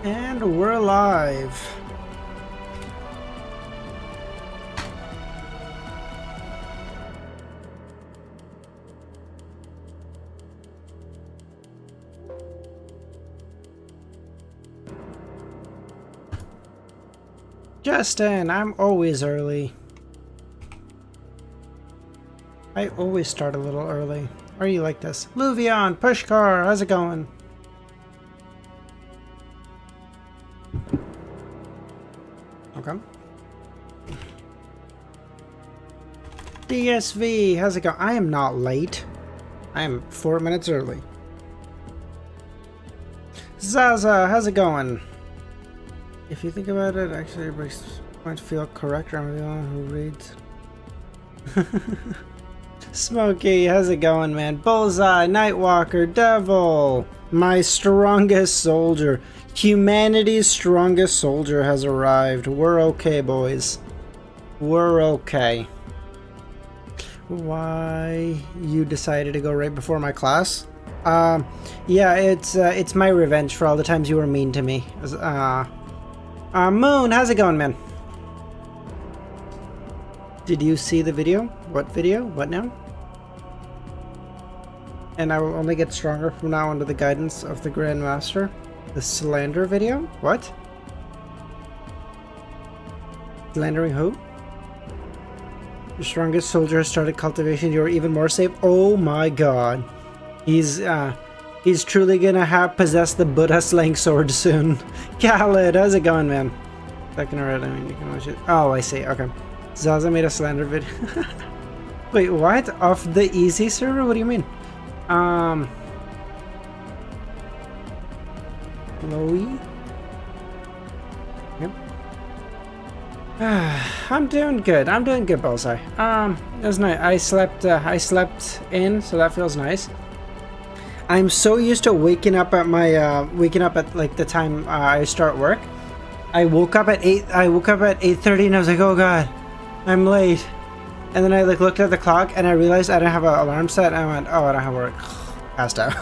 And we're live. Justin, I'm always early. I always start a little early. Are you like this? Luvion, Pushcar, how's it going? Okay. DSV, how's it going? I am not late. I am 4 minutes early. Zaza, how's it going? If you think about it, actually everybody might feel correct. I'm the one who reads. Smokey, how's it going, man? Bullseye, Nightwalker, Devil, my strongest soldier. Humanity's strongest soldier has arrived. We're okay, boys. We're okay. Why you decided to go right before my class? Yeah, it's my revenge for all the times you were mean to me. Moon, how's it going, man? Did you see the video? What video? What now? And I will only get stronger from now under the guidance of the Grandmaster. The Slander video? What? Slandering who? Your strongest soldier has started cultivation. You're even more safe. Oh my god. He's truly gonna possess the Buddha slaying sword soon. Khaled, how's it going, man? Second or right, I mean, you can watch it. Oh, I see. Okay. Zaza made a Slander video. Wait, what? Off the easy server? What do you mean? Chloe? Yep. I'm doing good. I'm doing good, Bullseye. It was nice. I slept in, so that feels nice. I'm so used to waking up at my waking up at like the time I start work. I woke up at 8. I woke up at 8:30, and I was like, "Oh God, I'm late." And then I like looked at the clock, and I realized I didn't have an alarm set. And I went, "Oh, I don't have work." Passed out.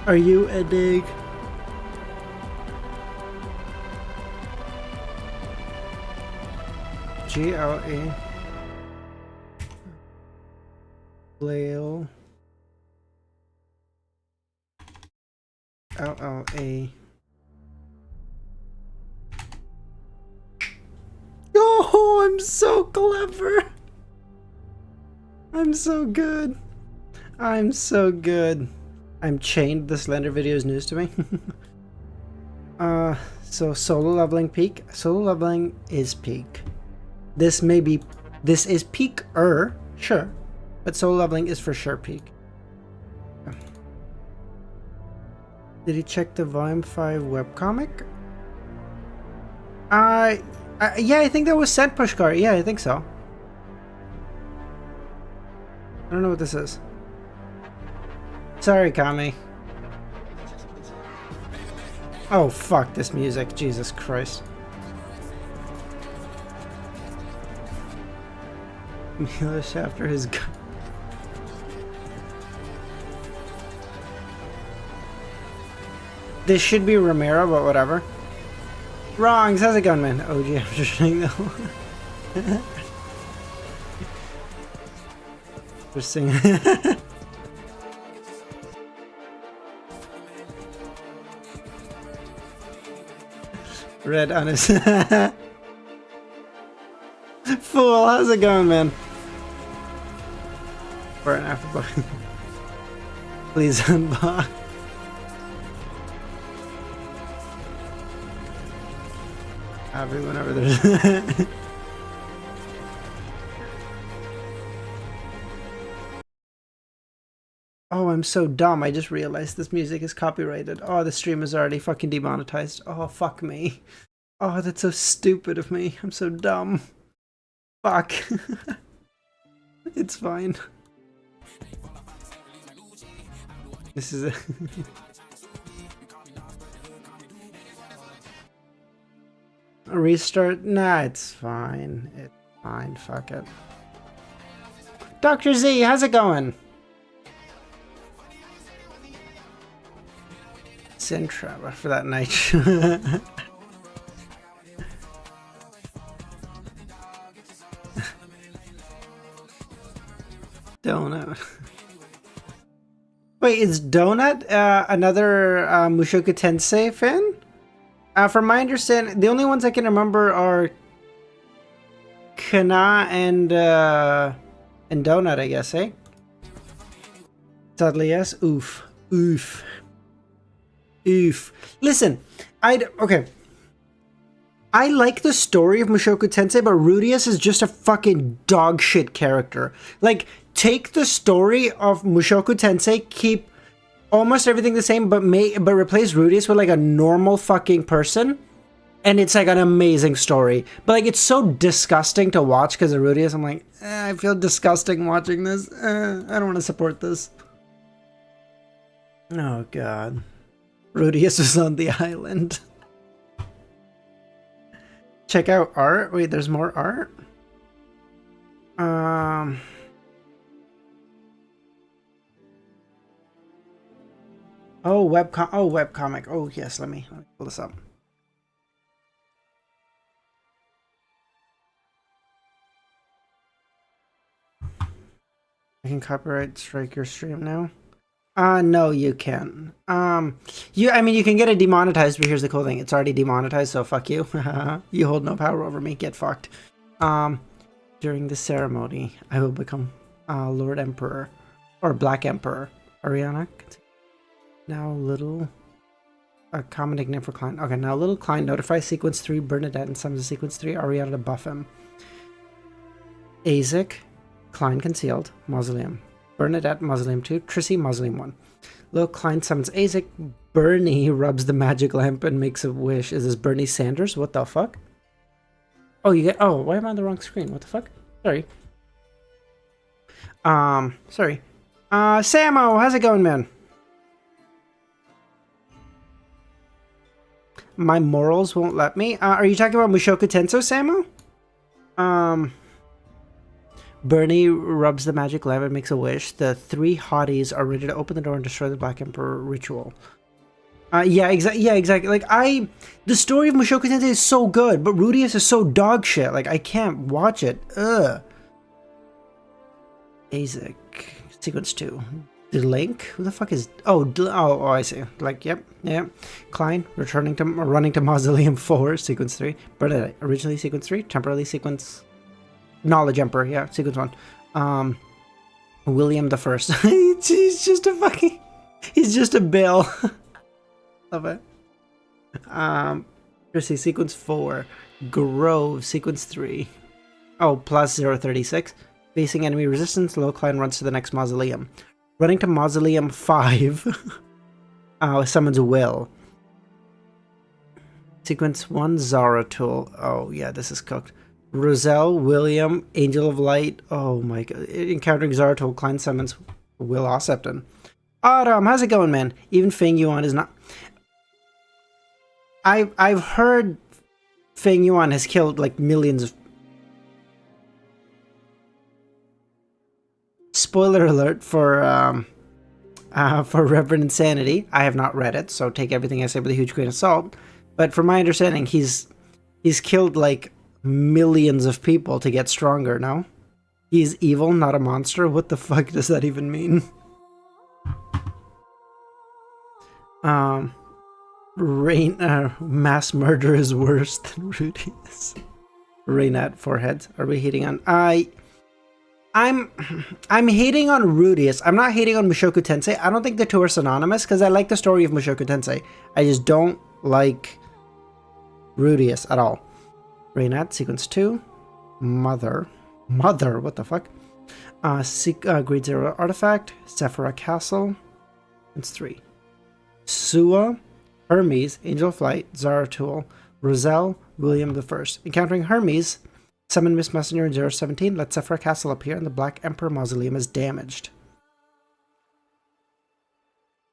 Are you a dig? GLE Flail LLA. Oh, I'm so clever. I'm so good. I'm so good. I'm chained. The Slender video is news to me. So solo leveling peak. Solo leveling is peak. This is peak-er, sure, but solo leveling is for sure peak. Did he check the Volume 5 webcomic? Yeah, I think that was sent, Pushcar. Yeah, I think so. I don't know what this is. Sorry, Kami. Oh, fuck this music. Jesus Christ. Milish after his gun. This should be Romero, but whatever. Wrongs, how's it going, man? OG after saying though. Just singing. Red on his Fool, how's it going, man? For an after please unbox. Whenever there's Oh, I'm so dumb. I just realized this music is copyrighted. Oh, the stream is already fucking demonetized. Oh, fuck me. Oh, that's so stupid of me. I'm so dumb. Fuck. It's fine. This is a Restart? Nah, it's fine. It's fine. Fuck it. Dr. Z, how's it going? Sintra for that night. Donut. Wait, is Donut another Mushoku Tensei fan? From my understanding, the only ones I can remember are Kana and Donut, I guess, eh? Sadly, yes. Oof. Oof. Oof. Listen, okay. I like the story of Mushoku Tensei, but Rudius is just a fucking dog shit character. Like, take the story of Mushoku Tensei, keep almost everything the same, but replace Rudius with like a normal fucking person, and it's like an amazing story. But like, it's so disgusting to watch because of Rudius. I'm like, I feel disgusting watching this. I don't want to support this. Oh god, Rudius is on the island. Check out art. Wait, there's more art. Oh, webcomic. Oh, yes, let me pull this up. I can copyright strike your stream now. No, you can't. I mean, you can get it demonetized, but here's the cool thing. It's already demonetized, so fuck you. You hold no power over me. Get fucked. During the ceremony, I will become Lord Emperor. Or Black Emperor. Ariana? Now little... A common nickname for client. Okay, now little client notifies sequence 3 Bernadette and summons sequence 3 Ariana to buff him. Azek, client concealed, Mausoleum. Bernadette, Mausoleum 2, Trissy, Mausoleum 1. Little client summons Azek, Bernie rubs the magic lamp and makes a wish. Is this Bernie Sanders? What the fuck? Oh, you get... Oh, why am I on the wrong screen? What the fuck? Sorry. Sorry. Samo, how's it going, man? My morals won't let me. Are you talking about Mushoku Tensei, Samo? Bernie rubs the magic lamp and makes a wish. The 3 hotties are ready to open the door and destroy the Black Emperor ritual. Yeah, exactly. Like, the story of Mushoku Tensei is so good, but Rudius is so dog shit. Like, I can't watch it. Ugh. Azek. Sequence 2. The Link? Who the fuck is... Oh, I see. Like, yep. Klein, running to Mausoleum 4, Sequence 3. Bernadette, originally Sequence 3, temporarily Sequence... Knowledge Emperor, yeah, Sequence 1. William the First. He's just a fucking... He's just a bill. Love it. Let's see, Sequence 4. Grove, Sequence 3. Oh, plus 036. Facing enemy resistance, low Klein runs to the next Mausoleum. Running to Mausoleum 5. Summons Will. Sequence 1, Zaratul. Oh, yeah, this is cooked. Roselle, William, Angel of Light. Oh my god. Encountering Zaratul, Klein summons Will Ossepton. Autumn, how's it going, man? Even Feng Yuan is not... I've heard Feng Yuan has killed, like, millions of... Spoiler alert for Reverend Insanity. I have not read it, so take everything I say with a huge grain of salt. But from my understanding, he's killed like millions of people to get stronger. No, he's evil, not a monster. What the fuck does that even mean? Mass murder is worse than Rudius. Rainat foreheads. Are we hating on? I'm hating on Rudius. I'm not hating on Mushoku Tensei. I don't think the two are synonymous because I like the story of Mushoku Tensei. I just don't like Rudius at all. Rainat, Sequence 2. Mother, what the fuck? Grade 0 Artifact. Sephira Castle. It's 3. Sua, Hermes, Angel of Flight, Zaratul, Roselle, William the First. Encountering Hermes, summon Miss Messenger in 017. Let Sephira Castle appear and the Black Emperor Mausoleum is damaged.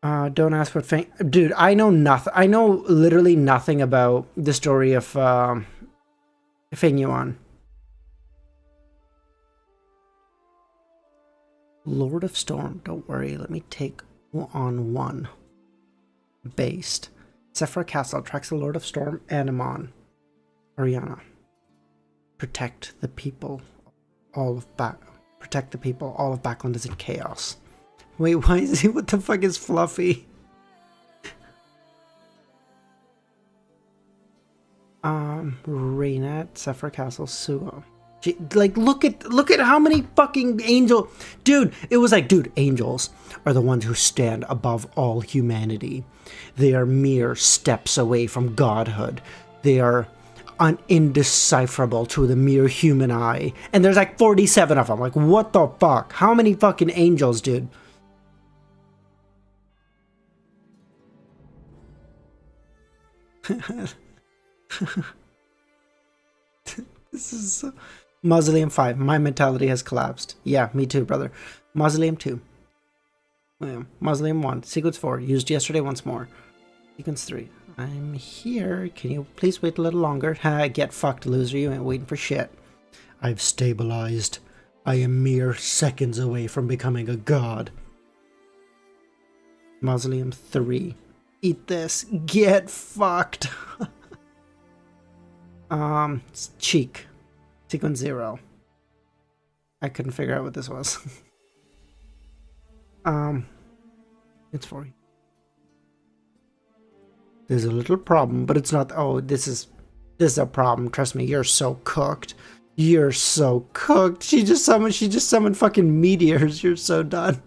Don't ask what Dude, I know nothing. I know literally nothing about the story of Feignyon. Lord of Storm. Don't worry. Let me take on one. Based. Sephra Castle tracks the Lord of Storm and Amon. Ariana. Protect the people. Protect the people. All of Backland is in chaos. Wait, why is he? What the fuck is Fluffy? Reynat, Sephra Castle, Suo. Like, look at how many fucking angel, dude. It was like, dude, angels are the ones who stand above all humanity. They are mere steps away from godhood. They are indecipherable to the mere human eye. And there's like 47 of them. Like, what the fuck? How many fucking angels, dude? This is so... Mausoleum 5. My mentality has collapsed. Yeah, me too, brother. Mausoleum 2. Mausoleum 1. Sequence 4. Used yesterday once more. Sequence 3. I'm here. Can you please wait a little longer? Get fucked, loser. You ain't waiting for shit. I've stabilized. I am mere seconds away from becoming a god. Mausoleum 3. Eat this. Get fucked. Cheek. Sequence 0. I couldn't figure out what this was. It's for you. There's a little problem, but it's not. Oh, this is a problem. Trust me, you're so cooked. You're so cooked. She just summoned fucking meteors. You're so done.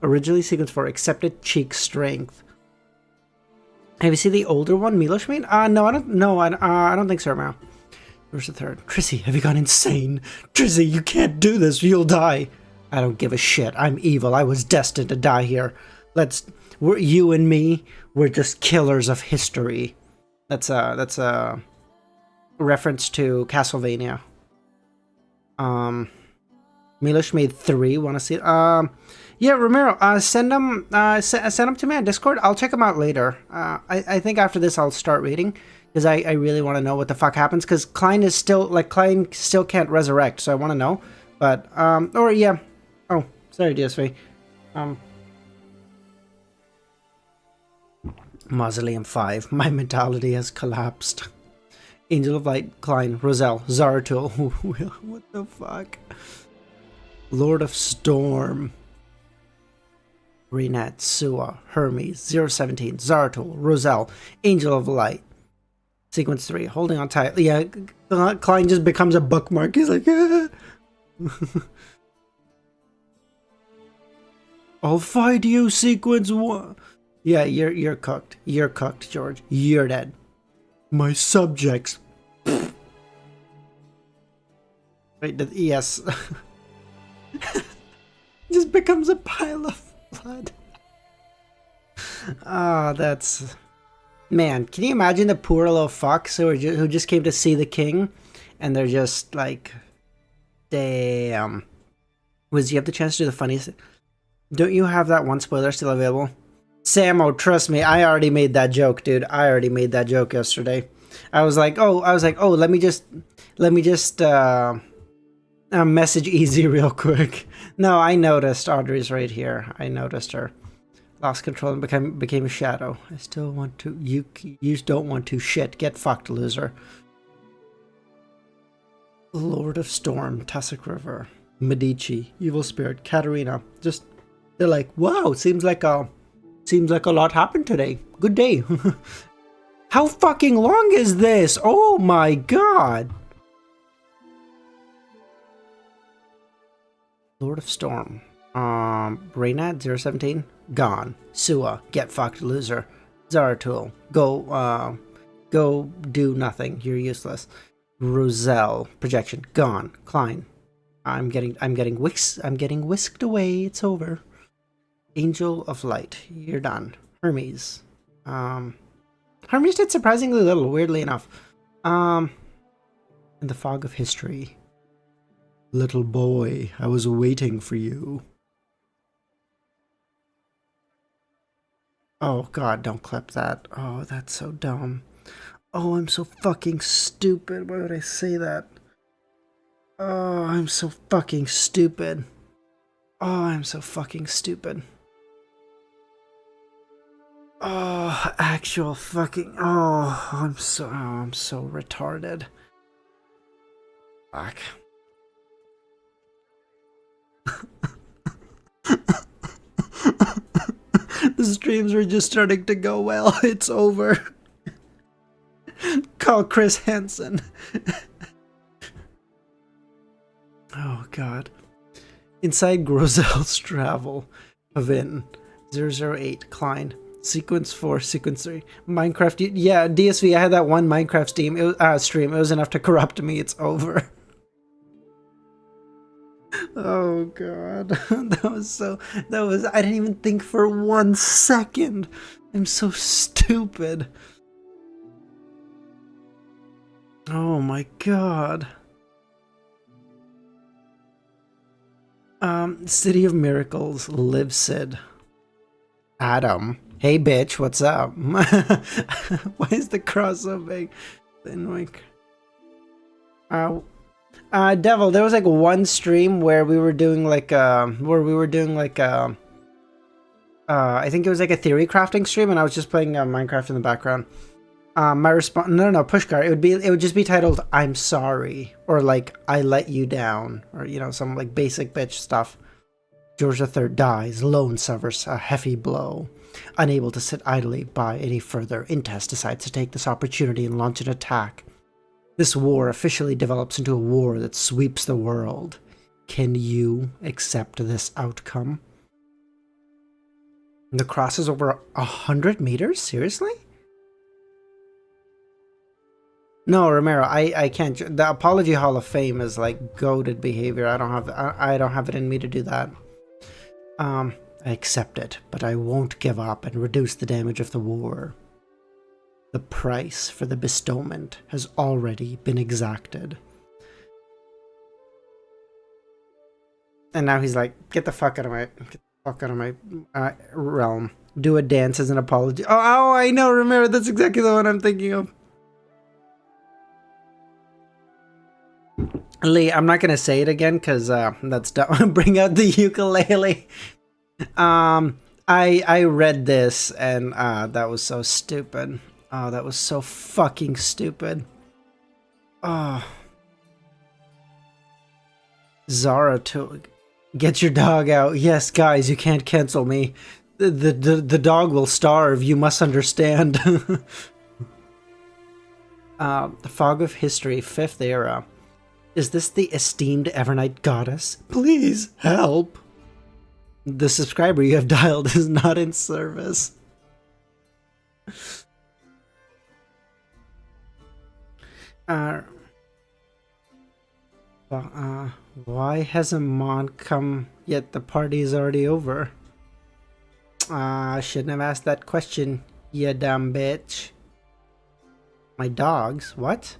Originally sequence 4, accepted cheek strength. Have you seen the older one, Milosh made? No, I don't. No, I don't think so, now. Where's the third? Trissy, have you gone insane? Trissy, you can't do this. You'll die. I don't give a shit. I'm evil. I was destined to die here. You and me, we're just killers of history. That's a reference to Castlevania. Milosh made 3. Want to see it? Yeah, Romero, send them to me on Discord. I'll check them out later. I think after this I'll start reading, because I really want to know what the fuck happens, because Klein still can't resurrect, so I want to know. But or yeah. Oh, sorry, DSV. Mausoleum 5. My mentality has collapsed. Angel of Light, Klein, Roselle, Zaratul. What the fuck? Lord of Storm. Renat, Sua, Hermes, 017, Zaratul, Roselle, Angel of Light. Sequence 3, holding on tight. Yeah, Klein just becomes a bookmark. He's like, ah. I'll fight you, sequence 1. Yeah, you're cooked. You're cooked, George. You're dead. My subjects. Wait, yes. Just becomes a pile of blood. Ah, that's... Man, can you imagine the poor little fucks who just came to see the king, and they're just like, damn. Wiz, you have the chance to do the funniest... Don't you have that one spoiler still available? Samo, trust me, I already made that joke, dude. I already made that joke yesterday. I was like, oh, let me just message Easy real quick. No, I noticed Audrey's right here. I noticed her. Lost control and became a shadow. I still want to. You don't want to. Shit, get fucked, loser. Lord of Storm, Tussock River, Medici, Evil Spirit, Katarina. Just they're like, wow, seems like a lot happened today. Good day. How fucking long is this? Oh my god. Lord of Storm. Reynad, 017, gone. Sua, get fucked, loser. Zaratul, go do nothing. You're useless. Roselle, projection, gone. Klein, I'm getting whisked away. It's over. Angel of Light, you're done. Hermes. Hermes did surprisingly little, weirdly enough. In the fog of history. Little boy, I was waiting for you. Oh god, don't clip that. Oh, that's so dumb. Oh, I'm so fucking stupid. Why would I say that? Oh, I'm so fucking stupid. Oh, I'm so fucking stupid. Oh, actual fucking. Oh, I'm so retarded. Fuck. The streams were just starting to go well. It's over. Call Chris Hansen. Oh, God. Inside Grozel's travel event 008 Klein. Sequence 4, Sequence 3. Minecraft. Yeah, DSV, I had that one Minecraft stream. It was enough to corrupt me. It's over. Oh, God. I didn't even think for 1 second. I'm so stupid. Oh, my God. City of Miracles, Live Sid. Adam. Hey, bitch, what's up? Why is the cross so big? Devil, there was like one stream where we were doing like I think it was like a theory crafting stream, and I was just playing Minecraft in the background. My response, no, Pushkar. It would just be titled "I'm sorry" or like "I let you down" or you know some like basic bitch stuff. George III dies. Lone suffers a heavy blow. Unable to sit idly by any further, Intes decides to take this opportunity and launch an attack. This war officially develops into a war that sweeps the world. Can you accept this outcome? The cross is over 100 meters? Seriously? No, Romero, I can't. The Apology Hall of Fame is like goated behavior. I don't have it in me to do that. I accept it, but I won't give up and reduce the damage of the war. The price for the bestowment has already been exacted. And now he's like, get the fuck out of my realm. Do a dance as an apology. Oh, I know, remember, that's exactly the one I'm thinking of. Lee, I'm not gonna say it again because that's dumb. Bring out the ukulele. I read this and that was so stupid. Oh, that was so fucking stupid. Oh. Zara to get your dog out. Yes, guys, you can't cancel me. The dog will starve. You must understand. The Fog of History, 5th Era. Is this the esteemed Evernight goddess? Please help. The subscriber you have dialed is not in service. Why hasn't Amon come yet? The party is already over. I shouldn't have asked that question, you dumb bitch. My dogs? What?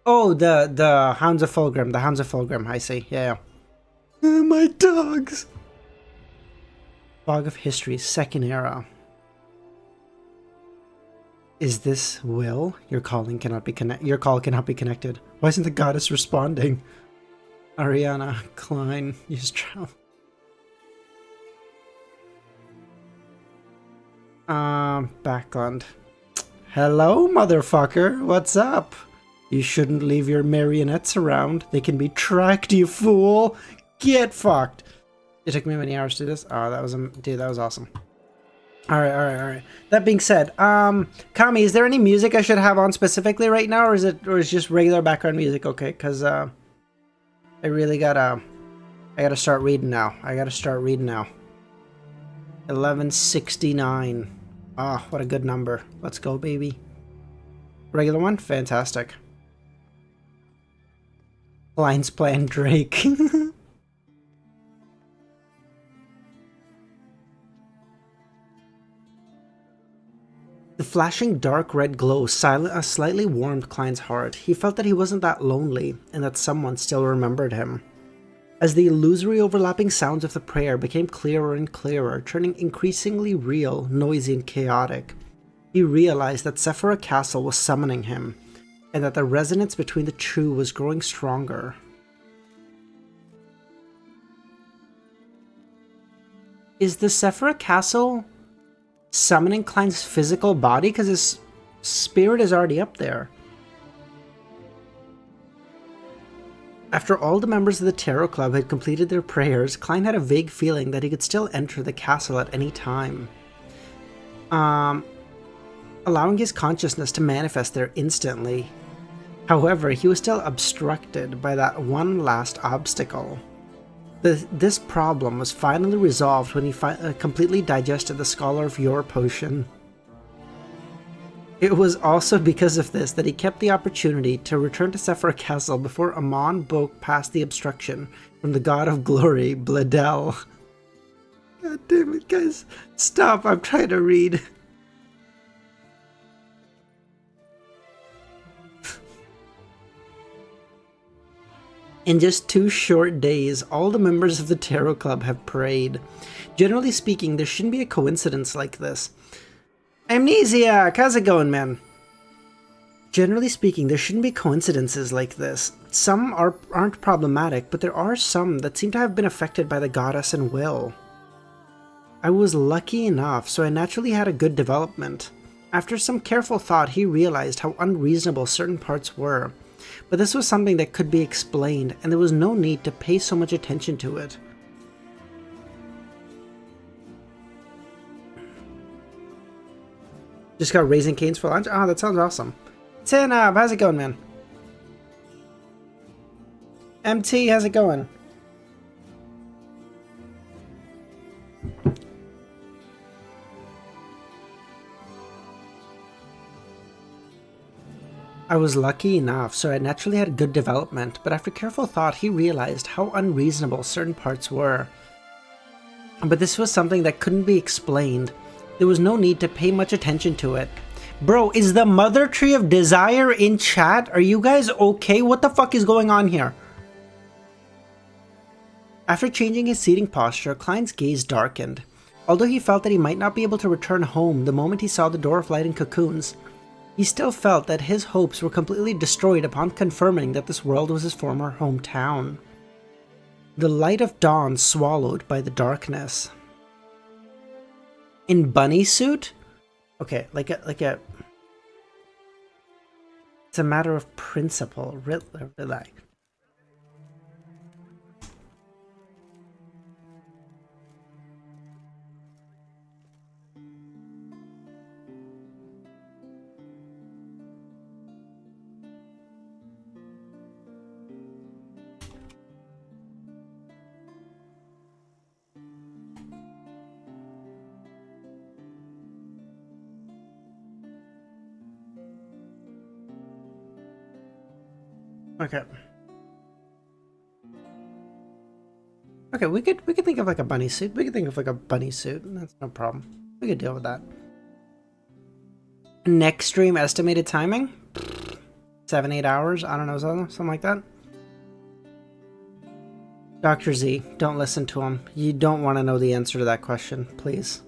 Oh, the Hounds of Fulgrim. The Hounds of Fulgrim, I see. Yeah. My dogs. Fog of History, 2nd Era. Is this Will? Your call cannot be connected. Why isn't the goddess responding? Ariana Klein, use travel. Background. Hello, motherfucker. What's up? You shouldn't leave your marionettes around. They can be tracked, you fool. Get fucked. It took me many hours to do this. Oh, that was awesome. All right. That being said, Kami, is there any music I should have on specifically right now, or is just regular background music okay? Cause I gotta start reading now. 1169. Ah, what a good number. Let's go, baby. Regular one, fantastic. Lines playing Drake. The flashing dark red glow slightly warmed Klein's heart. He felt that he wasn't that lonely, and that someone still remembered him. As the illusory overlapping sounds of the prayer became clearer and clearer, turning increasingly real, noisy, and chaotic, he realized that Sephira Castle was summoning him, and that the resonance between the two was growing stronger. Is the Sephira Castle summoning Klein's physical body? Because his spirit is already up there. After all the members of the Tarot Club had completed their prayers, Klein had a vague feeling that he could still enter the castle at any time, allowing his consciousness to manifest there instantly. However, he was still obstructed by that one last obstacle. This problem was finally resolved when he completely digested the Scholar of Yore potion. It was also because of this that he kept the opportunity to return to Sephira Castle before Amon broke past the obstruction from the god of glory, Bladel. God damn it, guys. Stop, I'm trying to read. In just 2 short days, all the members of the Tarot Club have prayed. Generally speaking, there shouldn't be a coincidence like this. Amnesiac, how's it going, man? Generally speaking, there shouldn't be coincidences like this. Some aren't problematic, but there are some that seem to have been affected by the goddess and will. I was lucky enough, so I naturally had a good development. After some careful thought, he realized how unreasonable certain parts were. But this was something that could be explained, and there was no need to pay so much attention to it. Just got Raising Cane's for lunch? Oh, that sounds awesome. Tanab, how's it going, man? MT, how's it going? I was lucky enough, so I naturally had good development, but after careful thought, he realized how unreasonable certain parts were. But this was something that couldn't be explained. There was no need to pay much attention to it. Bro, is the Mother Tree of Desire in chat? Are you guys okay? What the fuck is going on here? After changing his seating posture, Klein's gaze darkened. Although he felt that he might not be able to return home the moment he saw the Door of Light and Cocoons, he still felt that his hopes were completely destroyed upon confirming that this world was his former hometown. The light of dawn swallowed by the darkness. In bunny suit? Okay, like a... It's a matter of principle. Relax. Okay. Okay, we could think of like a bunny suit. We could think of like a bunny suit. That's no problem. We could deal with that. Next stream estimated timing? 7-8 hours? I don't know, something like that. Dr. Z, don't listen to him. You don't want to know the answer to that question, please.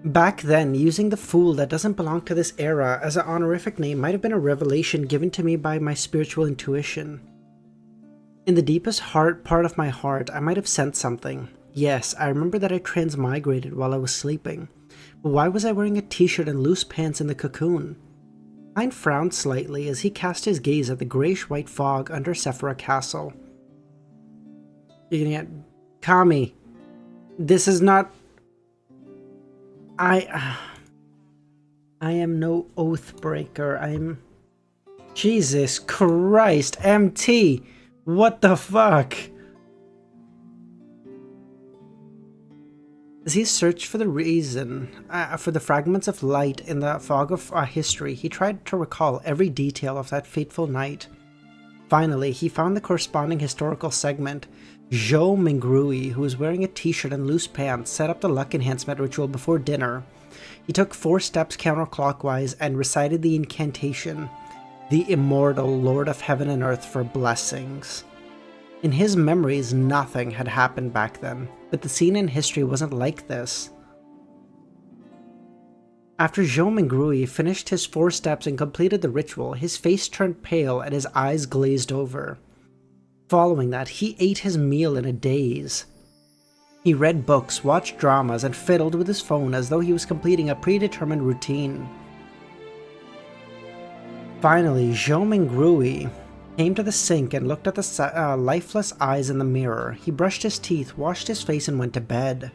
Back then, using the fool that doesn't belong to this era as an honorific name might have been a revelation given to me by my spiritual intuition. In the deepest part of my heart, I might have sensed something. Yes, I remember that I transmigrated while I was sleeping. But why was I wearing a t-shirt and loose pants in the cocoon? Klein frowned slightly as he cast his gaze at the grayish-white fog under Sephira Castle. You're gonna get... Kami, this is not... I am no oath breaker. I'm... Jesus Christ, MT! What the fuck? As he searched for the reason, for the fragments of light in the fog of history, he tried to recall every detail of that fateful night. Finally, he found the corresponding historical segment. Zhou Mingrui, who was wearing a t-shirt and loose pants, set up the luck enhancement ritual before dinner. He took 4 steps counterclockwise and recited the incantation, the immortal Lord of Heaven and Earth for blessings. In his memories, nothing had happened back then, but the scene in history wasn't like this. After Zhou Mingrui finished his 4 steps and completed the ritual, his face turned pale and his eyes glazed over. Following that, he ate his meal in a daze. He read books, watched dramas, and fiddled with his phone as though he was completing a predetermined routine. Finally, Zhou Mingrui came to the sink and looked at the lifeless eyes in the mirror. He brushed his teeth, washed his face, and went to bed.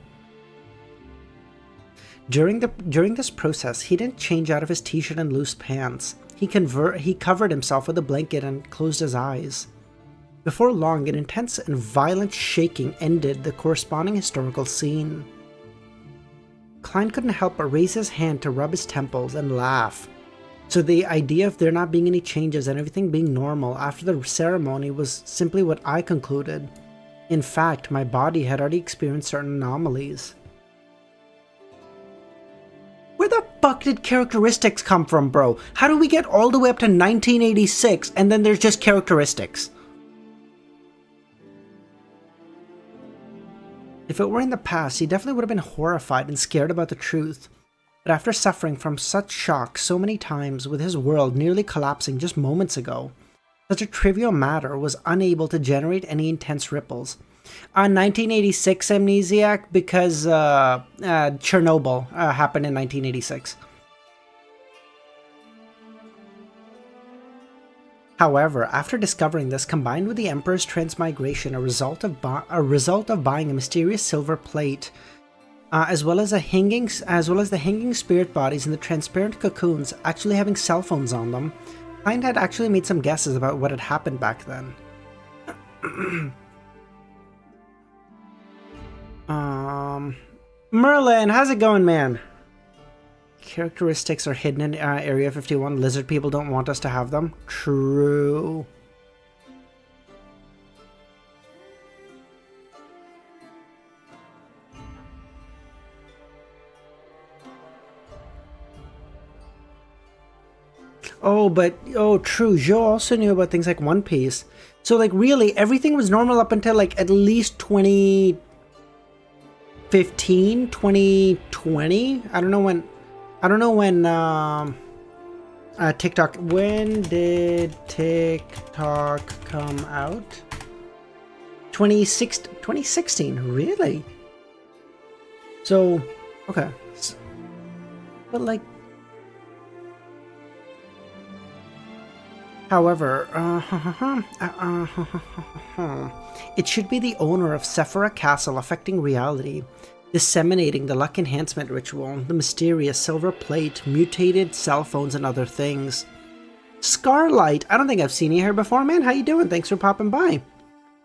During this process, he didn't change out of his t-shirt and loose pants. He covered himself with a blanket and closed his eyes. Before long, an intense and violent shaking ended the corresponding historical scene. Klein couldn't help but raise his hand to rub his temples and laugh. So the idea of there not being any changes and everything being normal after the ceremony was simply what I concluded. In fact, my body had already experienced certain anomalies. Where the fuck did characteristics come from, bro? How do we get all the way up to 1986 and then there's just characteristics? If it were in the past, he definitely would have been horrified and scared about the truth. But after suffering from such shock so many times, with his world nearly collapsing just moments ago, such a trivial matter was unable to generate any intense ripples. 1986 amnesiac because Chernobyl happened in 1986. However, after discovering this, combined with the Emperor's transmigration, a result of buying a mysterious silver plate, as well as the hanging spirit bodies and the transparent cocoons actually having cell phones on them, Klein had actually made some guesses about what had happened back then. Merlin, how's it going, man? Characteristics are hidden in Area 51. Lizard people don't want us to have them. True. Oh, true. Zhou also knew about things like One Piece. So, like, really, everything was normal up until, like, at least 2015, 2020? I don't know when TikTok... When did TikTok come out? 2016, really? So, okay. But, like... However, it should be the owner of Sephora Castle affecting reality, disseminating the luck enhancement ritual, the mysterious silver plate, mutated cell phones, and other things. Scarlight, I don't think I've seen you here before, man. How you doing? Thanks for popping by.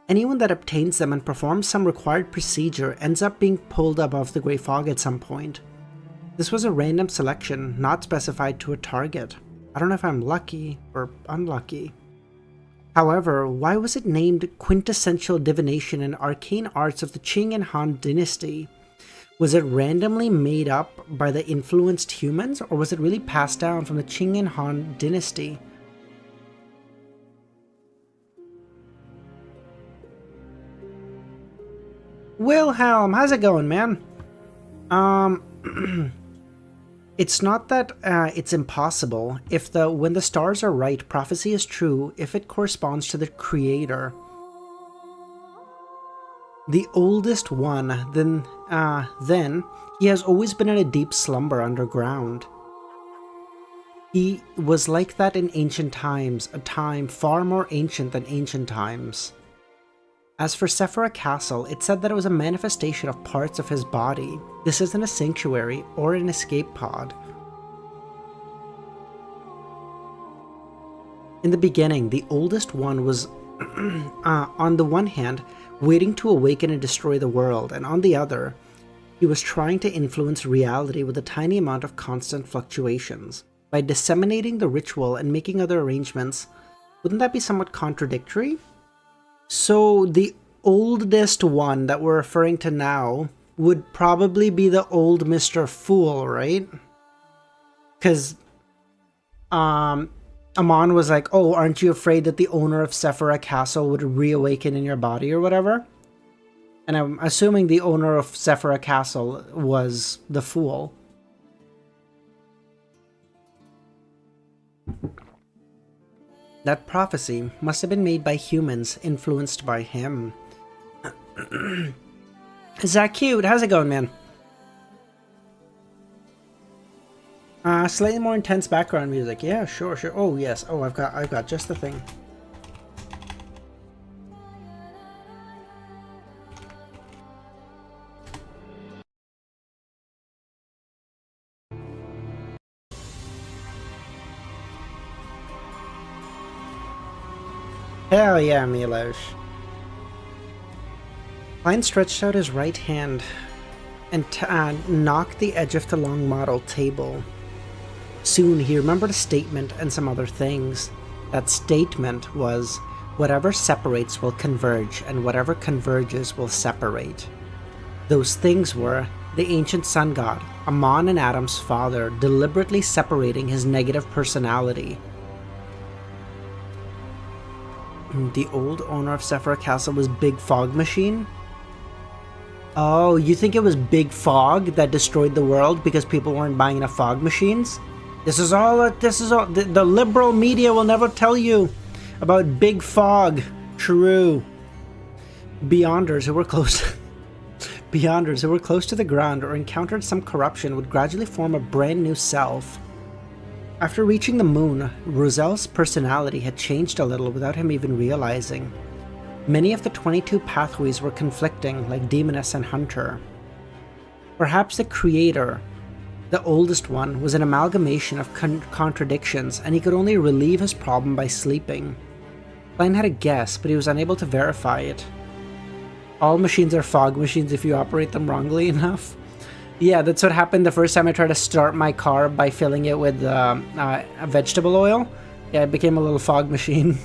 Anyone that obtains them and performs some required procedure ends up being pulled above the Grey Fog at some point. This was a random selection, not specified to a target. I don't know if I'm lucky or unlucky. However, why was it named Quintessential Divination and Arcane Arts of the Qing and Han Dynasty? Was it randomly made up by the influenced humans, or was it really passed down from the Qing and Han Dynasty? Wilhelm, how's it going, man? It's not that it's impossible. When the stars are right, prophecy is true if it corresponds to the creator. The oldest one, then he has always been in a deep slumber underground. He was like that in ancient times, a time far more ancient than ancient times. As for Sephora Castle, it said that it was a manifestation of parts of his body. This isn't a sanctuary or an escape pod. In the beginning, the oldest one was, on the one hand, waiting to awaken and destroy the world, and on the other, he was trying to influence reality with a tiny amount of constant fluctuations. By disseminating the ritual and making other arrangements, wouldn't that be somewhat contradictory? So the oldest one that we're referring to now would probably be the old Mr. Fool, right? Because Amon was like, oh, aren't you afraid that the owner of Sephora Castle would reawaken in your body or whatever? And I'm assuming the owner of Sephora Castle was the Fool. That prophecy must have been made by humans influenced by him. Is that cute? How's it going, man? Slightly more intense background music. Yeah, sure. Oh, yes. Oh, I've got just the thing. Hell yeah, Milos. Klein stretched out his right hand and knocked the edge of the long model table. Soon he remembered a statement and some other things. That statement was, whatever separates will converge, and whatever converges will separate. Those things were the ancient sun god, Amon and Adam's father, deliberately separating his negative personality. The old owner of Sephira Castle was Big Fog Machine? Oh, you think it was Big Fog that destroyed the world because people weren't buying enough fog machines? This is all, the liberal media will never tell you about Big Fog. True. Beyonders who were close to the ground or encountered some corruption would gradually form a brand new self. After reaching the moon, Rosel's personality had changed a little without him even realizing. Many of the 22 pathways were conflicting, like Demoness and Hunter. Perhaps the creator, the oldest one, was an amalgamation of contradictions, and he could only relieve his problem by sleeping. Klein had a guess, but he was unable to verify it. All machines are fog machines if you operate them wrongly enough. Yeah, that's what happened the first time I tried to start my car by filling it with vegetable oil. Yeah, it became a little fog machine.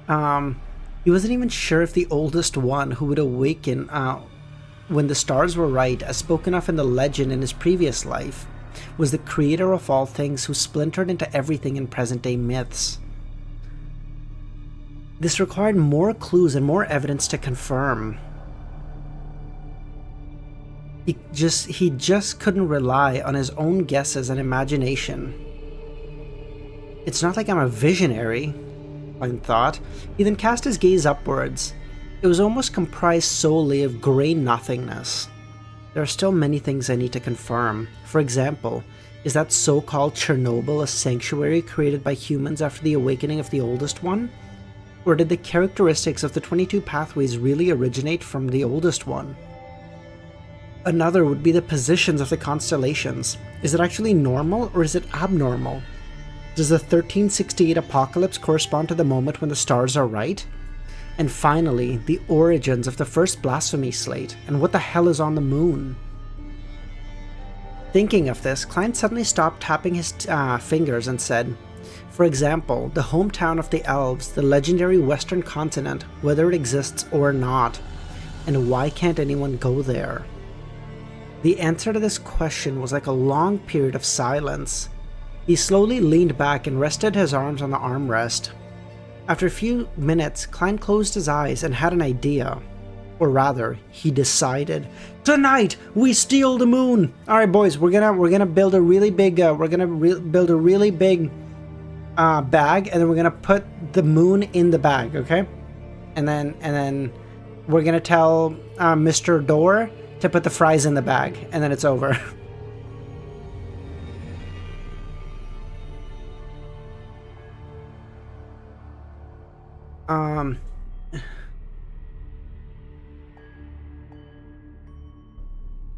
He wasn't even sure if the oldest one who would awaken when the stars were right, as spoken of in the legend in his previous life, was the creator of all things who splintered into everything in present-day myths. This required more clues and more evidence to confirm. He just couldn't rely on his own guesses and imagination. It's not like I'm a visionary, Klein thought. He then cast his gaze upwards. It was almost comprised solely of grey nothingness. There are still many things I need to confirm. For example, is that so-called Chernobyl a sanctuary created by humans after the awakening of the oldest one? Or did the characteristics of the 22 pathways really originate from the oldest one? Another would be the positions of the constellations. Is it actually normal or is it abnormal? Does the 1368 apocalypse correspond to the moment when the stars are right? And finally, the origins of the first blasphemy slate, and what the hell is on the moon? Thinking of this, Klein suddenly stopped tapping his fingers and said, for example, the hometown of the elves, the legendary western continent, whether it exists or not, and why can't anyone go there? The answer to this question was like a long period of silence. He slowly leaned back and rested his arms on the armrest. After a few minutes, Klein closed his eyes and had an idea. Or rather, he decided, tonight we steal the moon. All right, boys, we're gonna build a really big bag, and then we're gonna put the moon in the bag, okay? And then we're gonna tell Mr. Door to put the fries in the bag, and then it's over.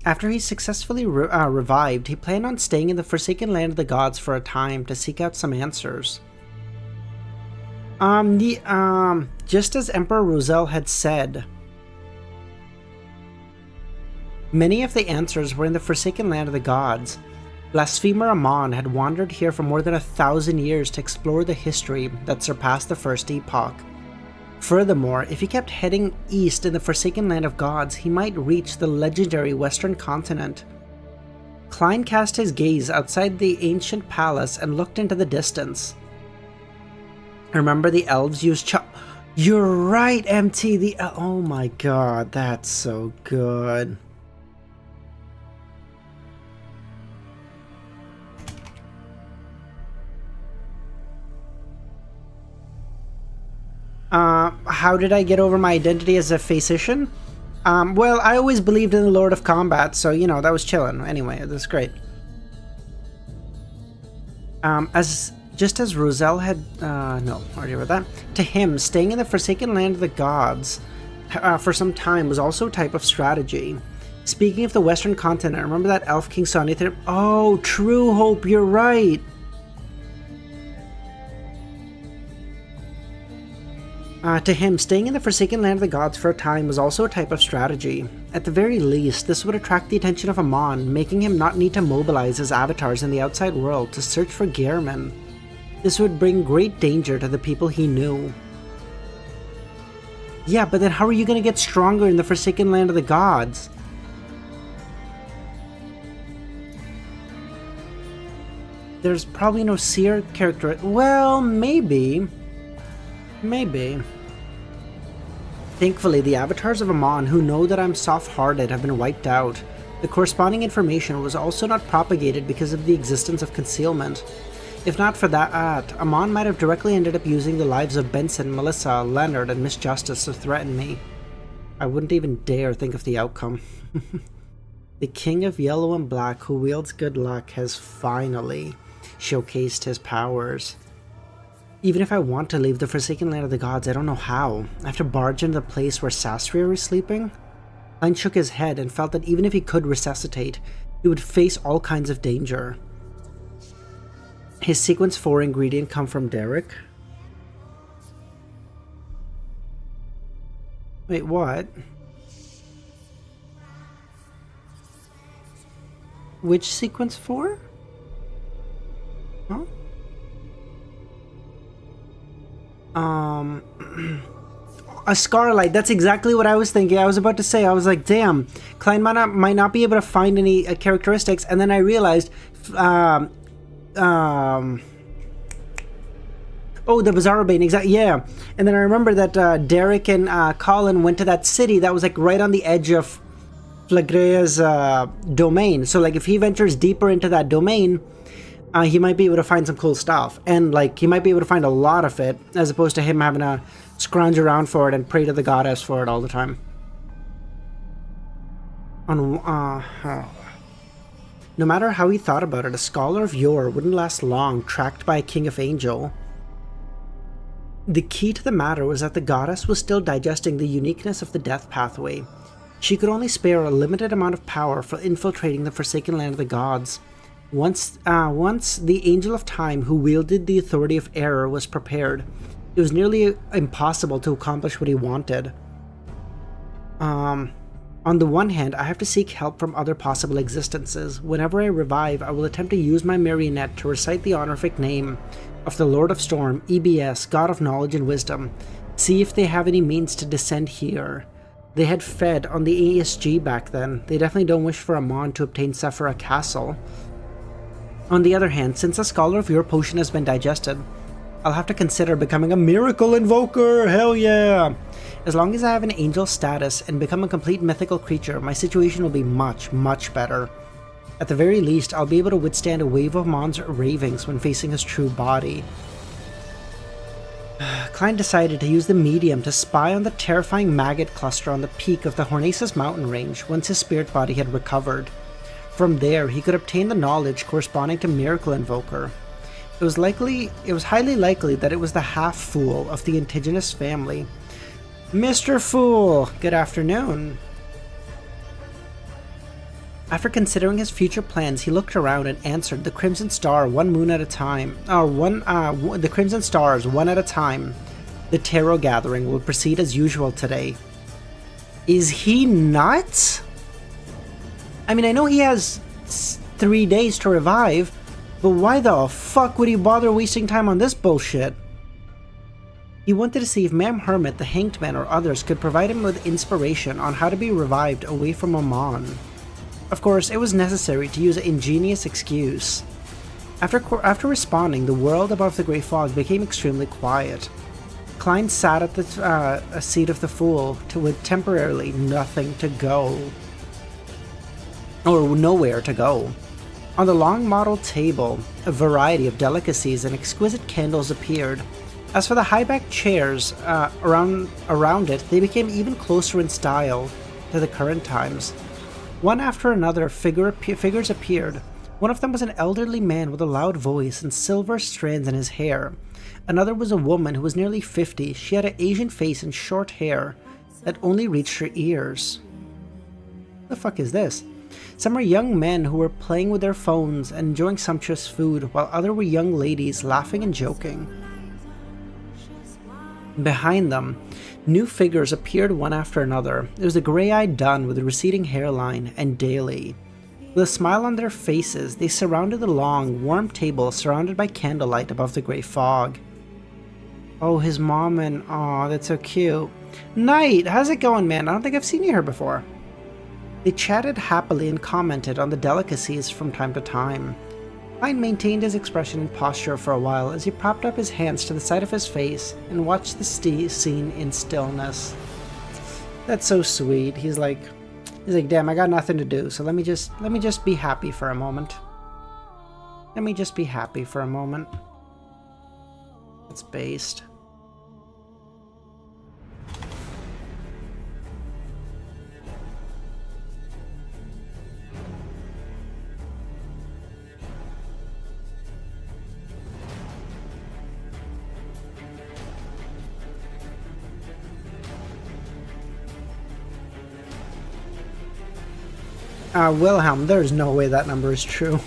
After he successfully revived, he planned on staying in the Forsaken Land of the Gods for a time to seek out some answers. Just as Emperor Rosel had said, many of the answers were in the Forsaken Land of the Gods. Blasphemer Amon had wandered here for more than 1,000 years to explore the history that surpassed the First Epoch. Furthermore, if he kept heading east in the Forsaken Land of Gods, he might reach the legendary Western continent. Klein cast his gaze outside the ancient palace and looked into the distance. Remember the elves used You're right, MT, oh my god, that's so good. how did I get over my identity as a physician? Well, I always believed in the Lord of Combat, so, you know, that was chillin'. Anyway, that's great. Just as Roselle had, no, already read that. To him, staying in the Forsaken Land of the Gods for some time was also a type of strategy. Speaking of the Western continent, remember that Elf King saw anything? Oh, true, Hope, you're right. To him, staying in the Forsaken Land of the Gods for a time was also a type of strategy. At the very least, this would attract the attention of Amon, making him not need to mobilize his avatars in the outside world to search for Gehrman. This would bring great danger to the people he knew. Yeah, but then how are you going to get stronger in the Forsaken Land of the Gods? There's probably no seer character. Well, maybe. Maybe. Thankfully, the avatars of Amon who know that I'm soft-hearted have been wiped out. The corresponding information was also not propagated because of the existence of concealment. If not for that, Amon might have directly ended up using the lives of Benson, Melissa, Leonard, and Miss Justice to threaten me. I wouldn't even dare think of the outcome. The King of Yellow and Black who wields good luck has finally showcased his powers. Even if I want to leave the Forsaken Land of the Gods, I don't know how. I have to barge into the place where Sastrier is sleeping? Klein shook his head and felt that even if he could resuscitate, he would face all kinds of danger. His sequence 4 ingredient come from Derek? Wait, what? Which sequence 4? Huh? A Scarlight, that's exactly what I was thinking. I was about to say, I was like, damn, Klein might not be able to find any characteristics, and then I realized, oh, the Bizarro Bane, exactly, yeah. And then I remember that Derek and Colin went to that city that was like right on the edge of Flagrea's domain. So like if he ventures deeper into that domain, he might be able to find some cool stuff. And like he might be able to find a lot of it, as opposed to him having to scrounge around for it and pray to the goddess for it all the time. No matter how he thought about it, a scholar of Yore wouldn't last long, tracked by a king of angel. The key to the matter was that the goddess was still digesting the uniqueness of the death pathway. She could only spare a limited amount of power for infiltrating the Forsaken Land of the Gods. Once the Angel of Time who wielded the authority of error was prepared, it was nearly impossible to accomplish what he wanted. On the one hand, I have to seek help from other possible existences. Whenever I revive, I will attempt to use my marionette to recite the honorific name of the Lord of Storm, EBS, God of Knowledge and Wisdom. See if they have any means to descend here. They had fed on the ASG back then. They definitely don't wish for Amon to obtain Sephira Castle. On the other hand, since a Scholar of Your potion has been digested, I'll have to consider becoming a Miracle Invoker! Hell yeah! As long as I have an angel status and become a complete mythical creature, my situation will be much, much better. At the very least, I'll be able to withstand a wave of Amon's ravings when facing his true body. Klein decided to use the medium to spy on the terrifying maggot cluster on the peak of the Hornaces mountain range once his spirit body had recovered. From there, he could obtain the knowledge corresponding to Miracle Invoker. It was highly likely that it was the half-fool of the indigenous family. Mr. Fool, good afternoon. After considering his future plans, he looked around and answered, the Crimson Star, one moon at a time. The Crimson Stars, one at a time. The Tarot Gathering will proceed as usual today. Is he nuts? I mean, I know he has 3 days to revive, but why the fuck would he bother wasting time on this bullshit? He wanted to see if Ma'am Hermit, the Hanged Man, or others could provide him with inspiration on how to be revived away from Amon. Of course, it was necessary to use an ingenious excuse. After responding, the world above the Grey Fog became extremely quiet. Klein sat at the seat of the Fool with temporarily nothing to go. Or nowhere to go. On the long model table, a variety of delicacies and exquisite candles appeared. As for the high-backed chairs around it, they became even closer in style to the current times. One after another, figures appeared. One of them was an elderly man with a loud voice and silver strands in his hair. Another was a woman who was nearly 50. She had an Asian face and short hair that only reached her ears. What the fuck is this? Some were young men who were playing with their phones and enjoying sumptuous food, while others were young ladies laughing and joking. Behind them, new figures appeared one after another. There was a grey-eyed Dun with a receding hairline, and Daly. With a smile on their faces, they surrounded the long, warm table surrounded by candlelight above the grey fog. Oh, his mom and... aw, that's so cute. Knight, how's it going, man? I don't think I've seen you here before. They chatted happily and commented on the delicacies from time to time. Klein maintained his expression and posture for a while as he propped up his hands to the side of his face and watched the scene in stillness. That's so sweet. He's like, damn, I got nothing to do, so let me just be happy for a moment. Let me just be happy for a moment. It's based. Wilhelm, there's no way that number is true.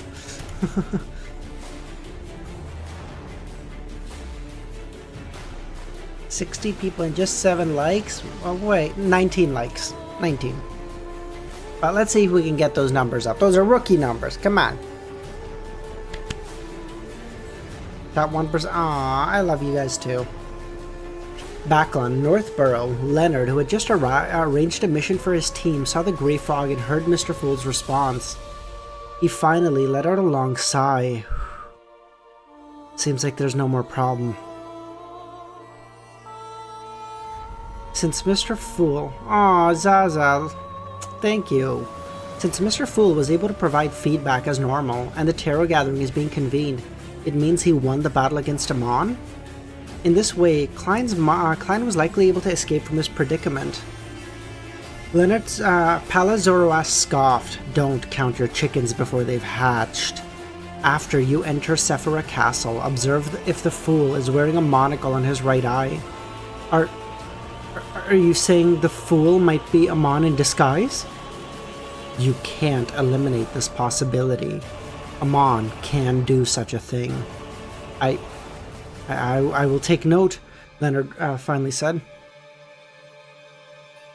$60 people and just 7 likes? Oh wait, 19 likes. 19. But let's see if we can get those numbers up. Those are rookie numbers. Come on. Got 1%. Aw, I love you guys too. Back on Northborough, Leonard, who had just arranged a mission for his team, saw the grey fog and heard Mr. Fool's response. He finally let out a long sigh. Seems like there's no more problem. Since Mr. Fool... Aw, Zaza. Thank you. Since Mr. Fool was able to provide feedback as normal, and the tarot gathering is being convened, it means he won the battle against Amon? In this way, Klein was likely able to escape from his predicament. Leonard's Palazoroas scoffed, "Don't count your chickens before they've hatched. After you enter Sephira Castle, observe if the fool is wearing a monocle on his right eye. Are you saying the fool might be Amon in disguise? You can't eliminate this possibility. Amon can do such a thing." I will take note, Leonard finally said.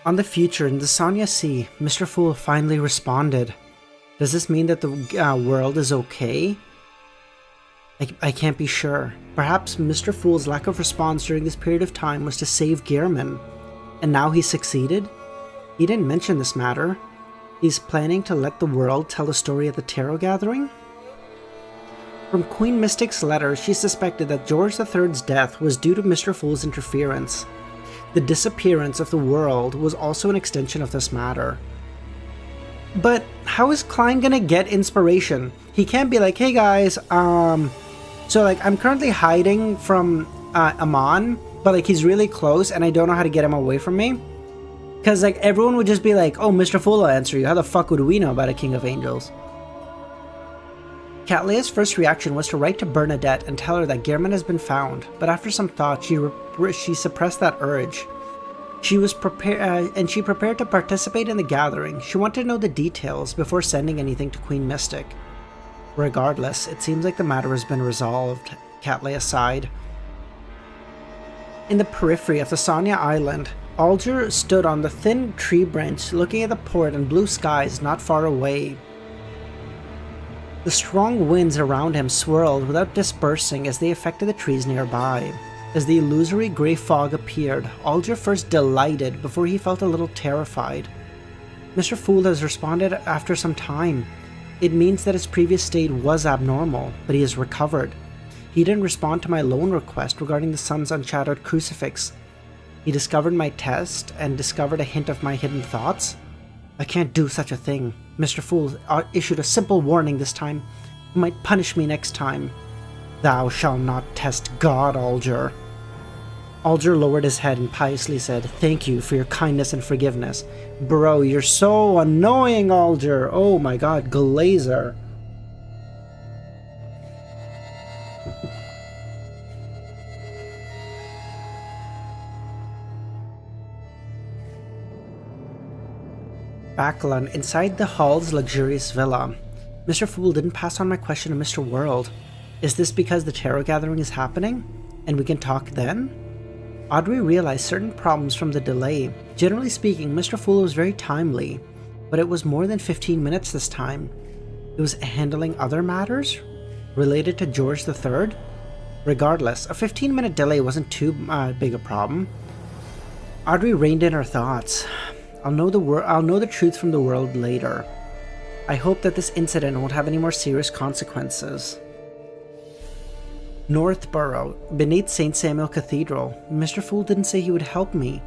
On the future in the Sonya Sea, Mr. Fool finally responded. Does this mean that the world is okay? I can't be sure. Perhaps Mr. Fool's lack of response during this period of time was to save Gehrman. And now he's succeeded? He didn't mention this matter. He's planning to let the world tell the story at the tarot gathering? From Queen Mystic's letter, she suspected that George III's death was due to Mr. Fool's interference. The disappearance of the world was also an extension of this matter. But how is Klein gonna get inspiration? He can't be like, hey guys, so like I'm currently hiding from Amon, but like he's really close and I don't know how to get him away from me. Because like everyone would just be like, oh, Mr. Fool will answer you. How the fuck would we know about a King of Angels? Catlea's first reaction was to write to Bernadette and tell her that Gehrman has been found, but after some thought, she suppressed that urge. She was prepared to participate in the gathering. She wanted to know the details before sending anything to Queen Mystic. Regardless, it seems like the matter has been resolved, Catlea sighed. In the periphery of the Sonya Island, Alger stood on the thin tree branch looking at the port and blue skies not far away. The strong winds around him swirled without dispersing as they affected the trees nearby. As the illusory grey fog appeared, Alger first delighted before he felt a little terrified. Mr. Fool has responded after some time. It means that his previous state was abnormal, but he has recovered. He didn't respond to my loan request regarding the sun's unshadowed crucifix. He discovered my test and discovered a hint of my hidden thoughts. I can't do such a thing. Mr. Fool issued a simple warning this time. He might punish me next time. Thou shalt not test God, Alger. Alger lowered his head and piously said, "Thank you for your kindness and forgiveness." Bro, you're so annoying, Alger. Oh my god, Glazer. Backlund, inside the hall's luxurious villa. Mr. Fool didn't pass on my question to Mr. World. Is this because the tarot gathering is happening? And we can talk then? Audrey realized certain problems from the delay. Generally speaking, Mr. Fool was very timely, but it was more than 15 minutes this time. It was handling other matters related to George III? Regardless, a 15-minute delay wasn't too big a problem. Audrey reined in her thoughts. I'll know the truth from the world later. I hope that this incident won't have any more serious consequences. Northborough, beneath St. Samuel Cathedral. Mr. Fool didn't say he would help me.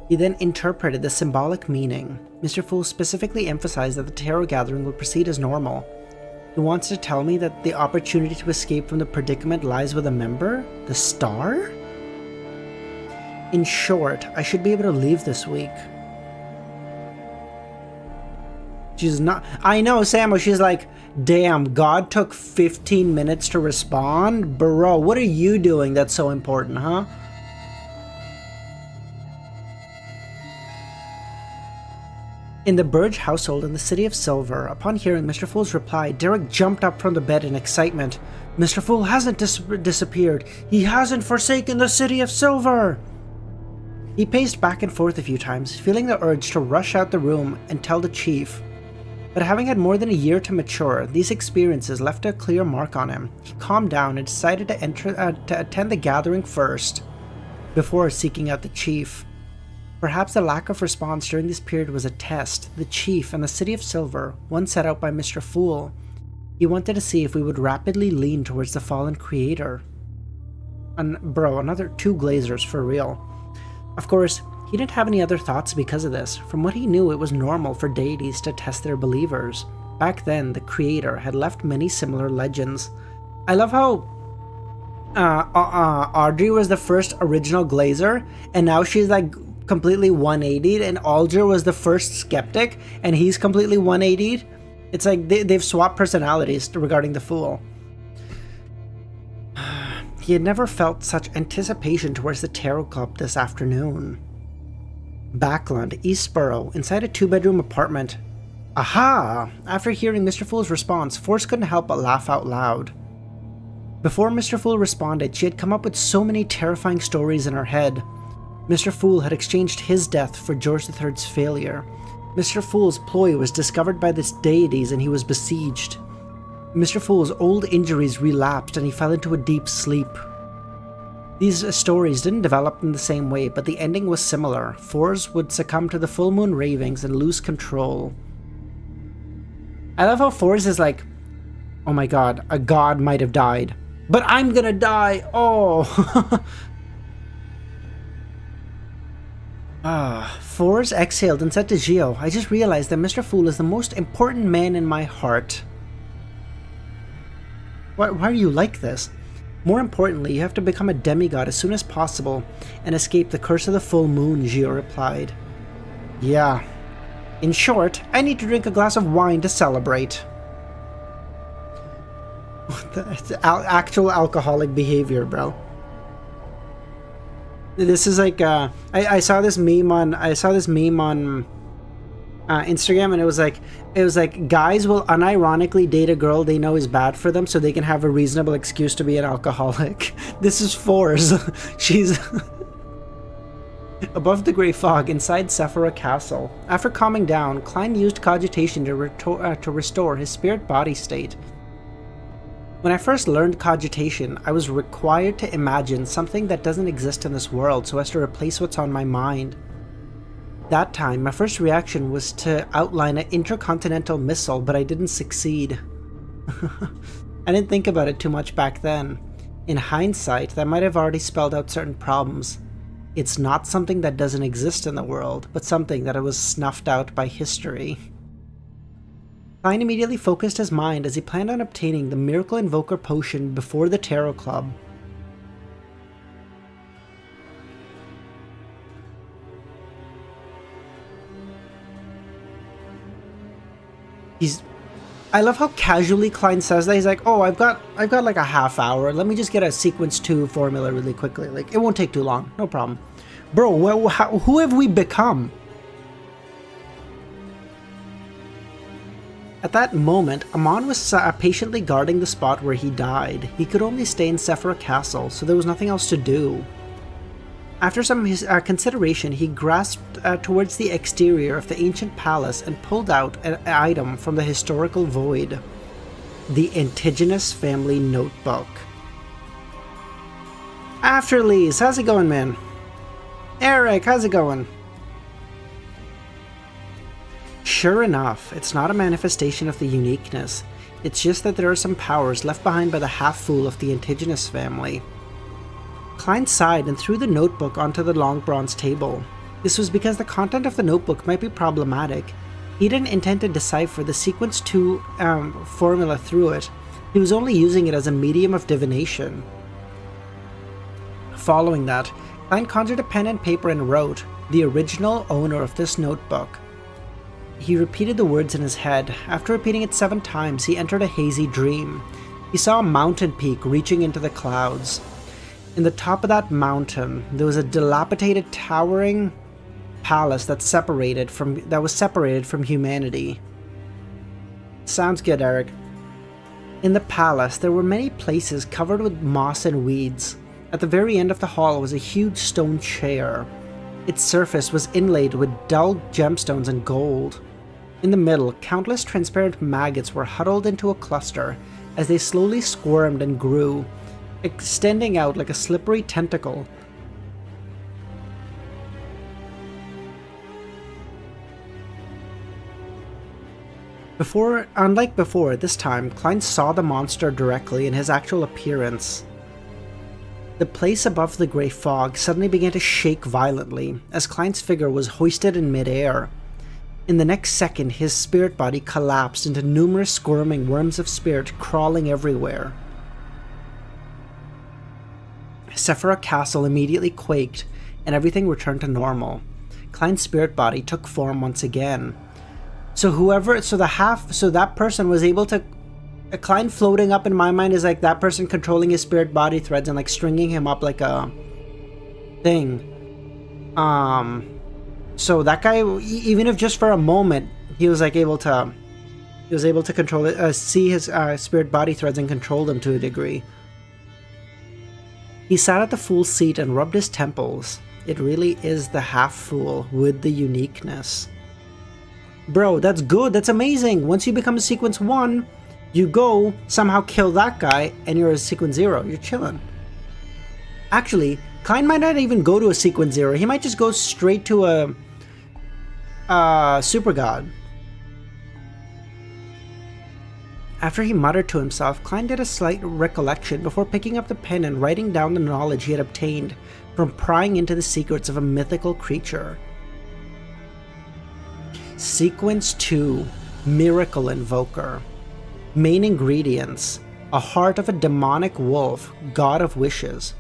He then interpreted the symbolic meaning. Mr. Fool specifically emphasized that the tarot gathering would proceed as normal. He wants to tell me that the opportunity to escape from the predicament lies with a member? The star? In short, I should be able to leave this week. She's not... I know, Samuel, she's like, damn, God took 15 minutes to respond? Bro, what are you doing that's so important, huh? In the Burge household in the City of Silver, upon hearing Mr. Fool's reply, Derek jumped up from the bed in excitement. Mr. Fool hasn't disappeared. He hasn't forsaken the City of Silver! He paced back and forth a few times, feeling the urge to rush out the room and tell the chief. But having had more than a year to mature, these experiences left a clear mark on him. He calmed down and decided to attend the gathering first, before seeking out the chief. Perhaps the lack of response during this period was a test. The chief and the City of Silver, one set out by Mr. Fool. He wanted to see if we would rapidly lean towards the fallen creator. And bro, another 2 glazers for real. Of course, he didn't have any other thoughts because of this. From what he knew, it was normal for deities to test their believers. Back then, the creator had left many similar legends. I love how Audrey was the first original glazer, and now she's like completely 180'd, and Alger was the first skeptic, and he's completely 180'd. It's like they've swapped personalities regarding the Fool. He had never felt such anticipation towards the Tarot Club this afternoon. Backlund, Eastborough, inside a 2-bedroom apartment. Aha! After hearing Mr. Fool's response, Force couldn't help but laugh out loud. Before Mr. Fool responded, she had come up with so many terrifying stories in her head. Mr. Fool had exchanged his death for George III's failure. Mr. Fool's ploy was discovered by the deities and he was besieged. Mr. Fool's old injuries relapsed and he fell into a deep sleep. These stories didn't develop in the same way, but the ending was similar. Force would succumb to the full moon ravings and lose control. I love how Force is like, oh my god, a god might have died. But I'm gonna die! Oh! Force exhaled and said to Gio, I just realized that Mr. Fool is the most important man in my heart. Why are you like this? More importantly, you have to become a demigod as soon as possible and escape the curse of the full moon, Gio replied. Yeah. In short, I need to drink a glass of wine to celebrate. Actual alcoholic behavior, bro. This is like I saw this meme on Instagram, and it was like guys will unironically date a girl they know is bad for them so they can have a reasonable excuse to be an alcoholic. This is Force. She's above the grey fog inside Sephora Castle. After calming down, Klein used cogitation to restore his spirit-body state. When I first learned cogitation, I was required to imagine something that doesn't exist in this world so as to replace what's on my mind. That time, my first reaction was to outline an intercontinental missile, but I didn't succeed. I didn't think about it too much back then. In hindsight, that might have already spelled out certain problems. It's not something that doesn't exist in the world, but something that was snuffed out by history. Klein immediately focused his mind as he planned on obtaining the Miracle Invoker potion before the Tarot Club. I love how casually Klein says that. He's like, oh, I've got like a half hour. Let me just get a sequence 2 formula really quickly. Like, it won't take too long. No problem. Bro, who have we become? At that moment, Amon was patiently guarding the spot where he died. He could only stay in Sephira Castle, so there was nothing else to do. After some consideration, he grasped towards the exterior of the ancient palace and pulled out an item from the historical void. The Indigenous Family Notebook. Afterlease, how's it going, man? Eric, how's it going? Sure enough, it's not a manifestation of the uniqueness. It's just that there are some powers left behind by the half-fool of the Indigenous family. Klein sighed and threw the notebook onto the long bronze table. This was because the content of the notebook might be problematic. He didn't intend to decipher the sequence 2 formula through it. He was only using it as a medium of divination. Following that, Klein conjured a pen and paper and wrote, "The original owner of this notebook." He repeated the words in his head. After repeating it 7 times, he entered a hazy dream. He saw a mountain peak reaching into the clouds. In the top of that mountain, there was a dilapidated, towering palace that was separated from humanity. Sounds good, Eric. In the palace, there were many places covered with moss and weeds. At the very end of the hall was a huge stone chair. Its surface was inlaid with dull gemstones and gold. In the middle, countless transparent maggots were huddled into a cluster as they slowly squirmed and grew, extending out like a slippery tentacle. Unlike before, this time, Klein saw the monster directly in his actual appearance. The place above the grey fog suddenly began to shake violently as Klein's figure was hoisted in midair. In the next second, his spirit body collapsed into numerous squirming worms of spirit crawling everywhere. Sephira Castle immediately quaked, and everything returned to normal. Klein's spirit body took form once again. So that person was able to... Klein floating up in my mind is like that person controlling his spirit body threads and like stringing him up like a thing. So that guy, even if just for a moment, he was able to control it, see his spirit body threads and control them to a degree. He sat at the fool's seat and rubbed his temples. It really is the half-fool with the uniqueness. Bro, that's good, that's amazing! Once you become a sequence 1, you go, somehow kill that guy, and you're a sequence 0. You're chilling. Actually, Klein might not even go to a sequence 0. He might just go straight to a super god. After he muttered to himself, Klein did a slight recollection before picking up the pen and writing down the knowledge he had obtained from prying into the secrets of a mythical creature. Sequence 2, Miracle Invoker. Main ingredients: a heart of a demonic wolf, god of wishes.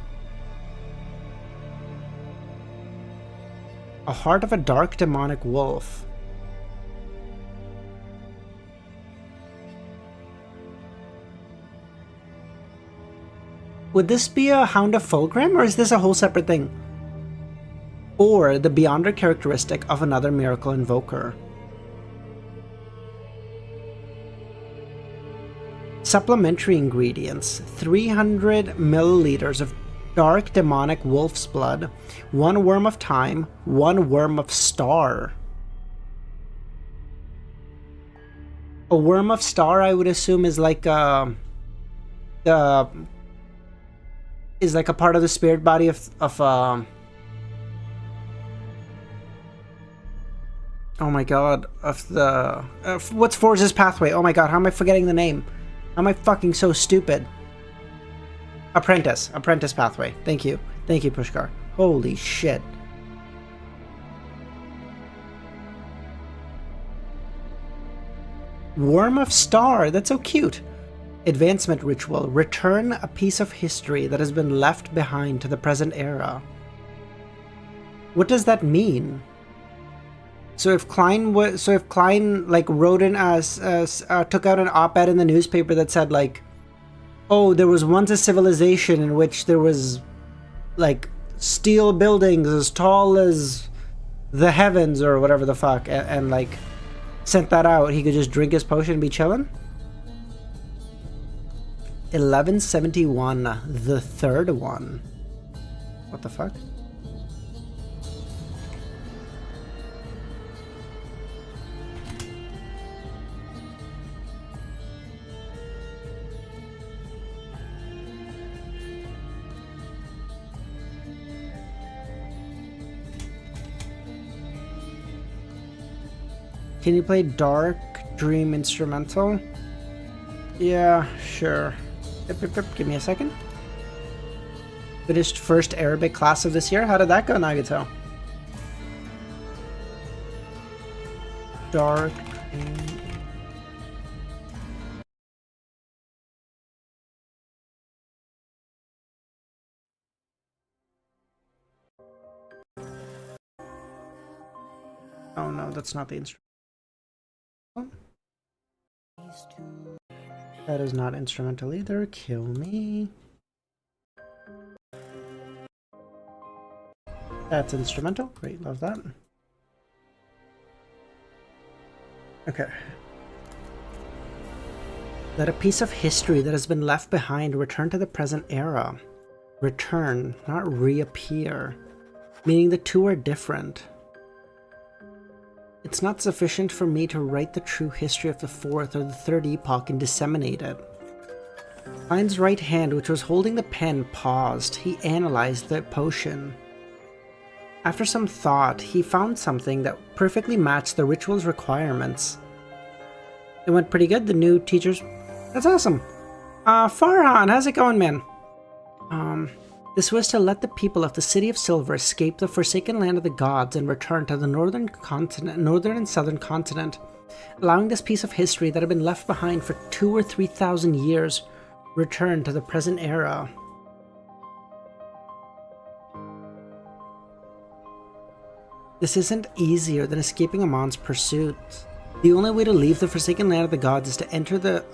A heart of a dark demonic wolf. Would this be a Hound of Fulgrim, or is this a whole separate thing? Or the Beyonder characteristic of another Miracle Invoker. Supplementary ingredients: 300 milliliters of dark demonic wolf's blood, 1 worm of time, 1 worm of star. A worm of star, I would assume, is like a part of the spirit body of oh my god, what's Forge's pathway? Oh my god, how am I forgetting the name? How am I fucking so stupid? Apprentice pathway. Thank you, Pushkar. Holy shit. Worm of Star, that's so cute. Advancement ritual: return a piece of history that has been left behind to the present era. What does that mean? So if Klein like wrote in took out an op-ed in the newspaper that said like, oh, there was once a civilization in which there was like steel buildings as tall as the heavens or whatever the fuck, and like sent that out, he could just drink his potion and be chilling. 1171, the third one. What the fuck? Can you play Dark Dream Instrumental? Yeah, sure. Give me a second. Finished first Arabic class of this year. How did that go, Nagato? Dark Dream. Oh no, that's not the instrument. That is not instrumental either. Kill me. That's instrumental. Great, love that. Okay. Let a piece of history that has been left behind return to the present era. Return, not reappear. Meaning the two are different. It's not sufficient for me to write the true history of the fourth or the third epoch and disseminate it. Klein's right hand, which was holding the pen, paused. He analyzed the potion. After some thought, he found something that perfectly matched the ritual's requirements. It went pretty good, the new teachers... That's awesome! Farhan, how's it going, man? This was to let the people of the City of Silver escape the forsaken land of the gods and return to the northern and southern continent, allowing this piece of history that had been left behind for 2,000 or 3,000 years return to the present era. This isn't easier than escaping Amon's pursuit. The only way to leave the forsaken land of the gods is to enter the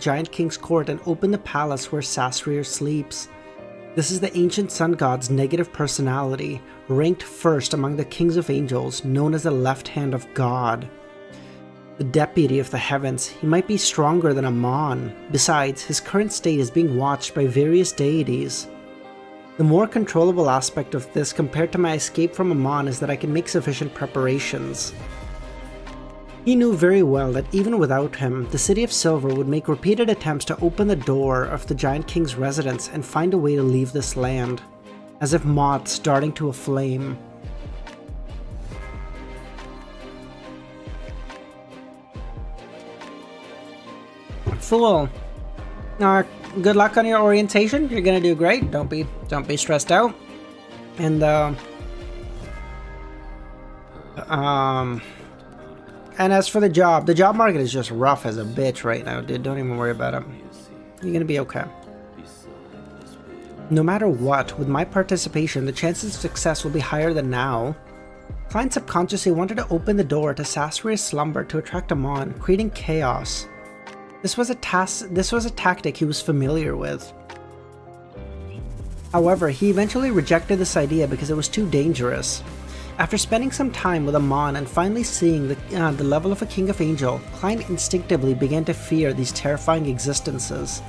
Giant King's court and open the palace where Sasrir sleeps. This is the ancient sun god's negative personality, ranked first among the kings of angels, known as the left hand of God. The deputy of the heavens, he might be stronger than Amon. Besides, his current state is being watched by various deities. The more controllable aspect of this compared to my escape from Amon is that I can make sufficient preparations. He knew very well that even without him, the City of Silver would make repeated attempts to open the door of the Giant King's residence and find a way to leave this land, as if moths darting to a flame. Fool. Good luck on your orientation. You're gonna do great. Don't be stressed out. And and as for the job market is just rough as a bitch right now, dude. Don't even worry about it. You're gonna be okay. No matter what, with my participation, the chances of success will be higher than now. Klein subconsciously wanted to open the door to Sasrir's slumber to attract Amon, creating chaos. This was a tactic he was familiar with. However, he eventually rejected this idea because it was too dangerous. After spending some time with Amon and finally seeing the level of a King of Angel, Klein instinctively began to fear these terrifying existences.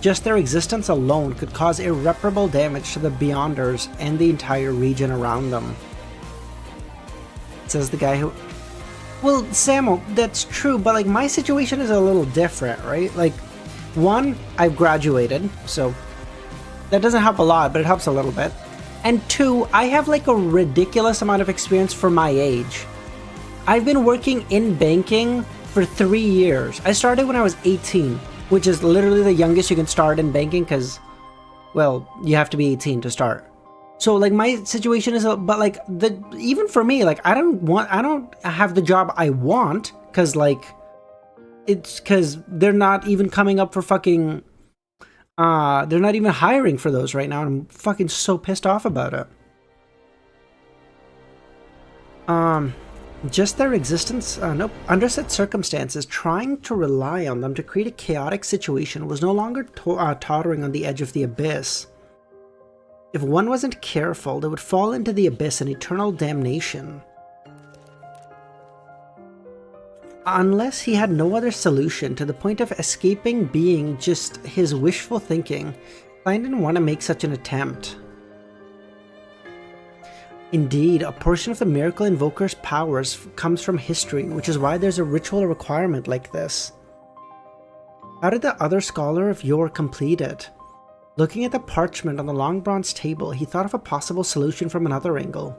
Just their existence alone could cause irreparable damage to the Beyonders and the entire region around them. Says the guy who... Well, Samuel, that's true, but like my situation is a little different, right? Like, one, I've graduated, so that doesn't help a lot, but it helps a little bit. And two, I have like a ridiculous amount of experience for my age. I've been working in banking for 3 years. I started when I was 18, which is literally the youngest you can start in banking because, well, you have to be 18 to start. So like my situation is, but like even for me, like I don't have the job I want because like it's because they're not even coming up for fucking. They're not even hiring for those right now, and I'm fucking so pissed off about it. Just their existence, nope. Under such circumstances, trying to rely on them to create a chaotic situation was no longer tottering on the edge of the abyss. If one wasn't careful, they would fall into the abyss in eternal damnation. Unless he had no other solution to the point of escaping being just his wishful thinking, Klein didn't want to make such an attempt. Indeed, a portion of the Miracle Invoker's powers comes from history, which is why there's a ritual requirement like this. How did the other scholar of Yore complete it? Looking at the parchment on the long bronze table, he thought of a possible solution from another angle.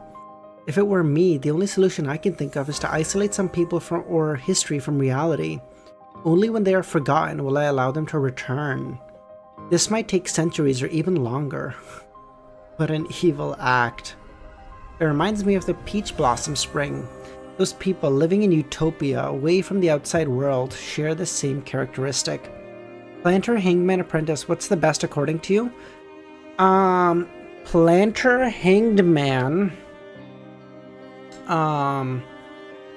If it were me, the only solution I can think of is to isolate some people or history from reality. Only when they are forgotten will I allow them to return. This might take centuries or even longer. What an evil act. It reminds me of the Peach Blossom Spring. Those people living in utopia, away from the outside world, share the same characteristic. Planter, Hangman, Apprentice, what's the best according to you? Planter, Hanged Man,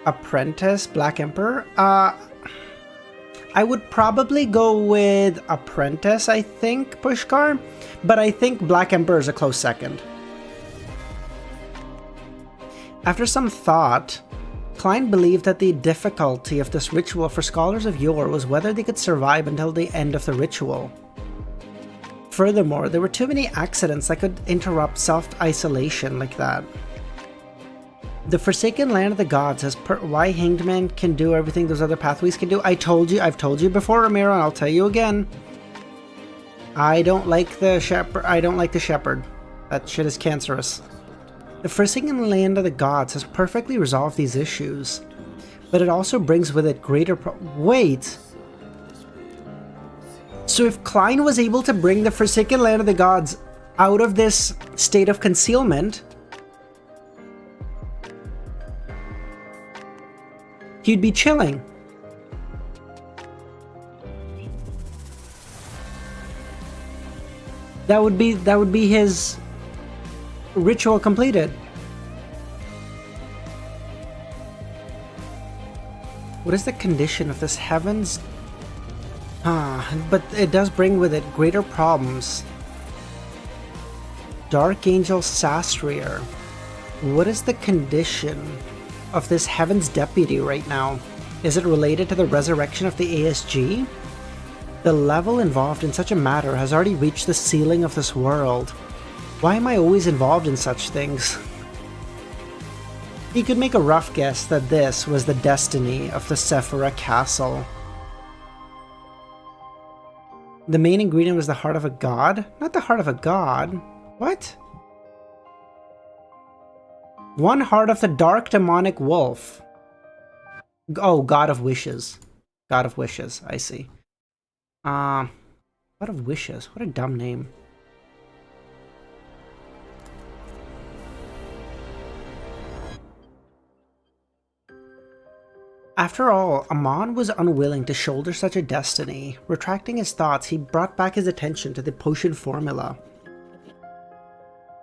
Apprentice, Black Emperor. I would probably go with Apprentice, I think, Pushkar, but I think Black Emperor is a close second. After some thought, Klein believed that the difficulty of this ritual for scholars of Yore was whether they could survive until the end of the ritual. Furthermore, there were too many accidents that could interrupt self-isolation like that. The Forsaken Land of the Gods has why Hanged Man can do everything those other pathways can do. I've told you before, Ramiro, and I'll tell you again. I don't like the shepherd. That shit is cancerous. The Forsaken Land of the Gods has perfectly resolved these issues, but it also brings with it greater wait! So if Klein was able to bring the Forsaken Land of the Gods out of this state of concealment, he'd be chilling. That would be his ritual completed. What is the condition of this heavens? But it does bring with it greater problems. Dark Angel Sastrier. What is the condition of this Heaven's Deputy right now? Is it related to the resurrection of the ASG? The level involved in such a matter has already reached the ceiling of this world. Why am I always involved in such things? He could make a rough guess that this was the destiny of the Sephira Castle. The main ingredient was the heart of a god? Not the heart of a god. What? One heart of the dark demonic wolf. Oh, God of Wishes. God of Wishes, I see. God of Wishes, what a dumb name. After all, Amon was unwilling to shoulder such a destiny. Retracting his thoughts, he brought back his attention to the potion formula.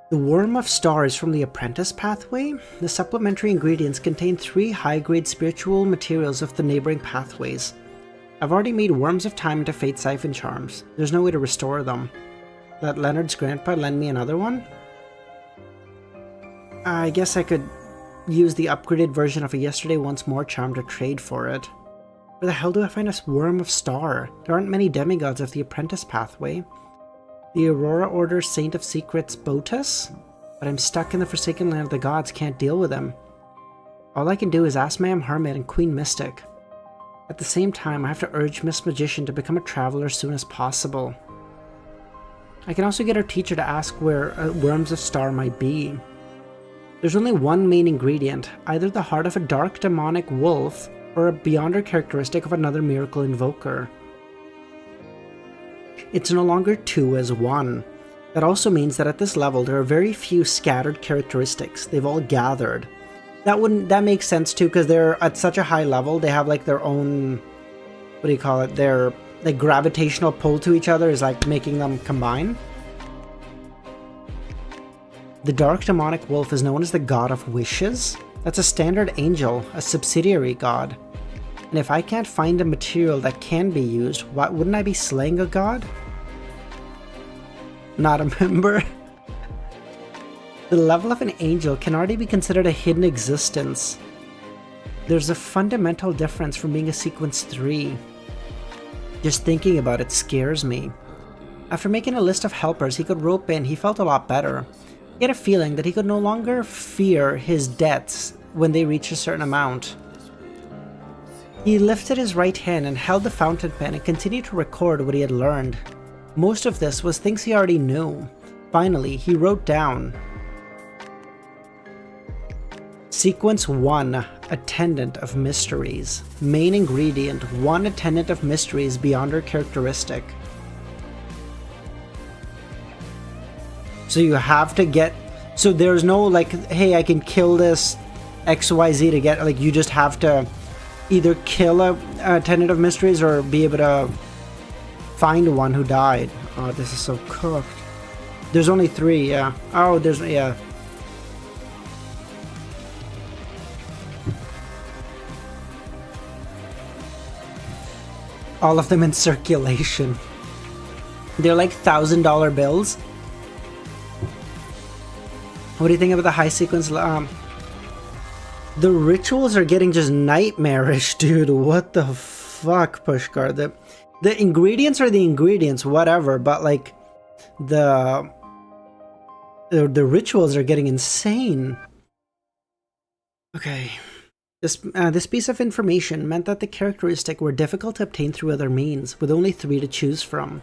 The Worm of Stars from the Apprentice pathway? The supplementary ingredients contain 3 high-grade spiritual materials of the neighboring pathways. I've already made Worms of Time into Fate Siphon Charms. There's no way to restore them. Let Leonard's grandpa lend me another one? I guess I could use the upgraded version of a Yesterday Once More charm to trade for it. Where the hell do I find a Worm of Star? There aren't many demigods of the Apprentice pathway. The Aurora orders Saint of Secrets Botus? But I'm stuck in the Forsaken Land of the Gods, can't deal with him. All I can do is ask Ma'am Hermit and Queen Mystic. At the same time, I have to urge Miss Magician to become a traveler as soon as possible. I can also get our teacher to ask where Worms of Star might be. There's only one main ingredient, either the heart of a dark demonic wolf or a beyonder characteristic of another miracle invoker. It's no longer 2 as 1. That also means that at this level there are very few scattered characteristics. They've all gathered. That makes sense too, because they're at such a high level, they have like their own, what do you call it, their like gravitational pull to each other is like making them combine. The dark demonic wolf is known as the God of Wishes. That's a standard angel, a subsidiary god. And if I can't find a material that can be used, wouldn't I be slaying a god? Not a member? The level of an angel can already be considered a hidden existence. There's a fundamental difference from being a sequence 3. Just thinking about it scares me. After making a list of helpers he could rope in, he felt a lot better. He had a feeling that he could no longer fear his debts when they reached a certain amount. He lifted his right hand and held the fountain pen and continued to record what he had learned. Most of this was things he already knew. Finally, he wrote down Sequence 1, Attendant of Mysteries. Main ingredient, 1 Attendant of Mysteries beyond her characteristic. So you have to get... So there's no like, hey, I can kill this XYZ to get... Like, you just have to either kill a Attendant of Mysteries or be able to find one who died. Oh, this is so cooked. There's only 3, yeah. Oh, there's... yeah. All of them in circulation. They're like $1,000 bills. What do you think about the high sequence? The rituals are getting just nightmarish, dude. What the fuck, Pushkar? The ingredients are the ingredients, whatever. But like, the rituals are getting insane. Okay. This piece of information meant that the characteristics were difficult to obtain through other means, with only 3 to choose from.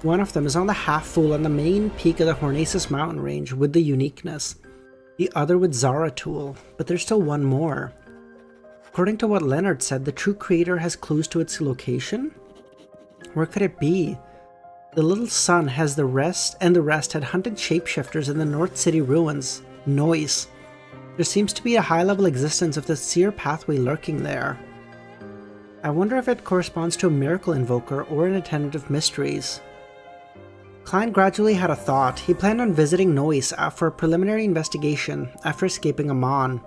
One of them is on the half-full on the main peak of the Hornaces mountain range with the uniqueness. The other with Zaratul, but there's still one more. According to what Leonard said, the true creator has clues to its location? Where could it be? The little sun has the rest, and the rest had hunted shapeshifters in the North City ruins. Noise. There seems to be a high-level existence of the seer pathway lurking there. I wonder if it corresponds to a miracle invoker or an attendant of mysteries. Klein gradually had a thought. He planned on visiting Noise for a preliminary investigation after escaping Amon.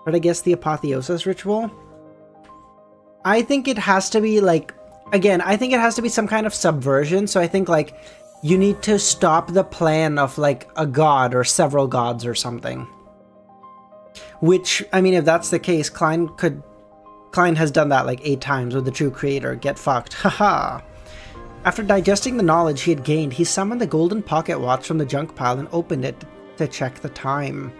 But I guess the apotheosis ritual? I think it has to be like... Again, I think it has to be some kind of subversion, so I think like you need to stop the plan of like a god or several gods or something. Which, I mean, if that's the case, Klein has done that like 8 times with the true creator. Get fucked. Haha. After digesting the knowledge he had gained, he summoned the golden pocket watch from the junk pile and opened it to check the time.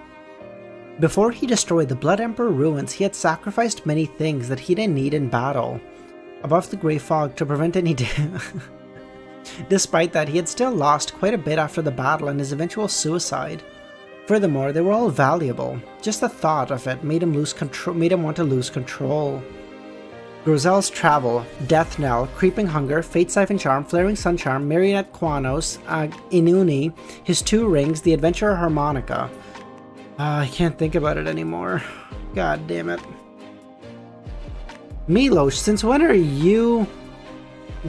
Before he destroyed the Blood Emperor ruins, he had sacrificed many things that he didn't need in battle. Above the grey fog to prevent any Despite that, he had still lost quite a bit after the battle and his eventual suicide. Furthermore, they were all valuable. Just the thought of it made him want to lose control. Grozel's Travel, Death Knell, Creeping Hunger, Fate Siphon Charm, Flaring Sun Charm, Marionette Quanos, Inuni, his 2 rings, the Adventurer Harmonica. I can't think about it anymore. God damn it. Milos, since when are you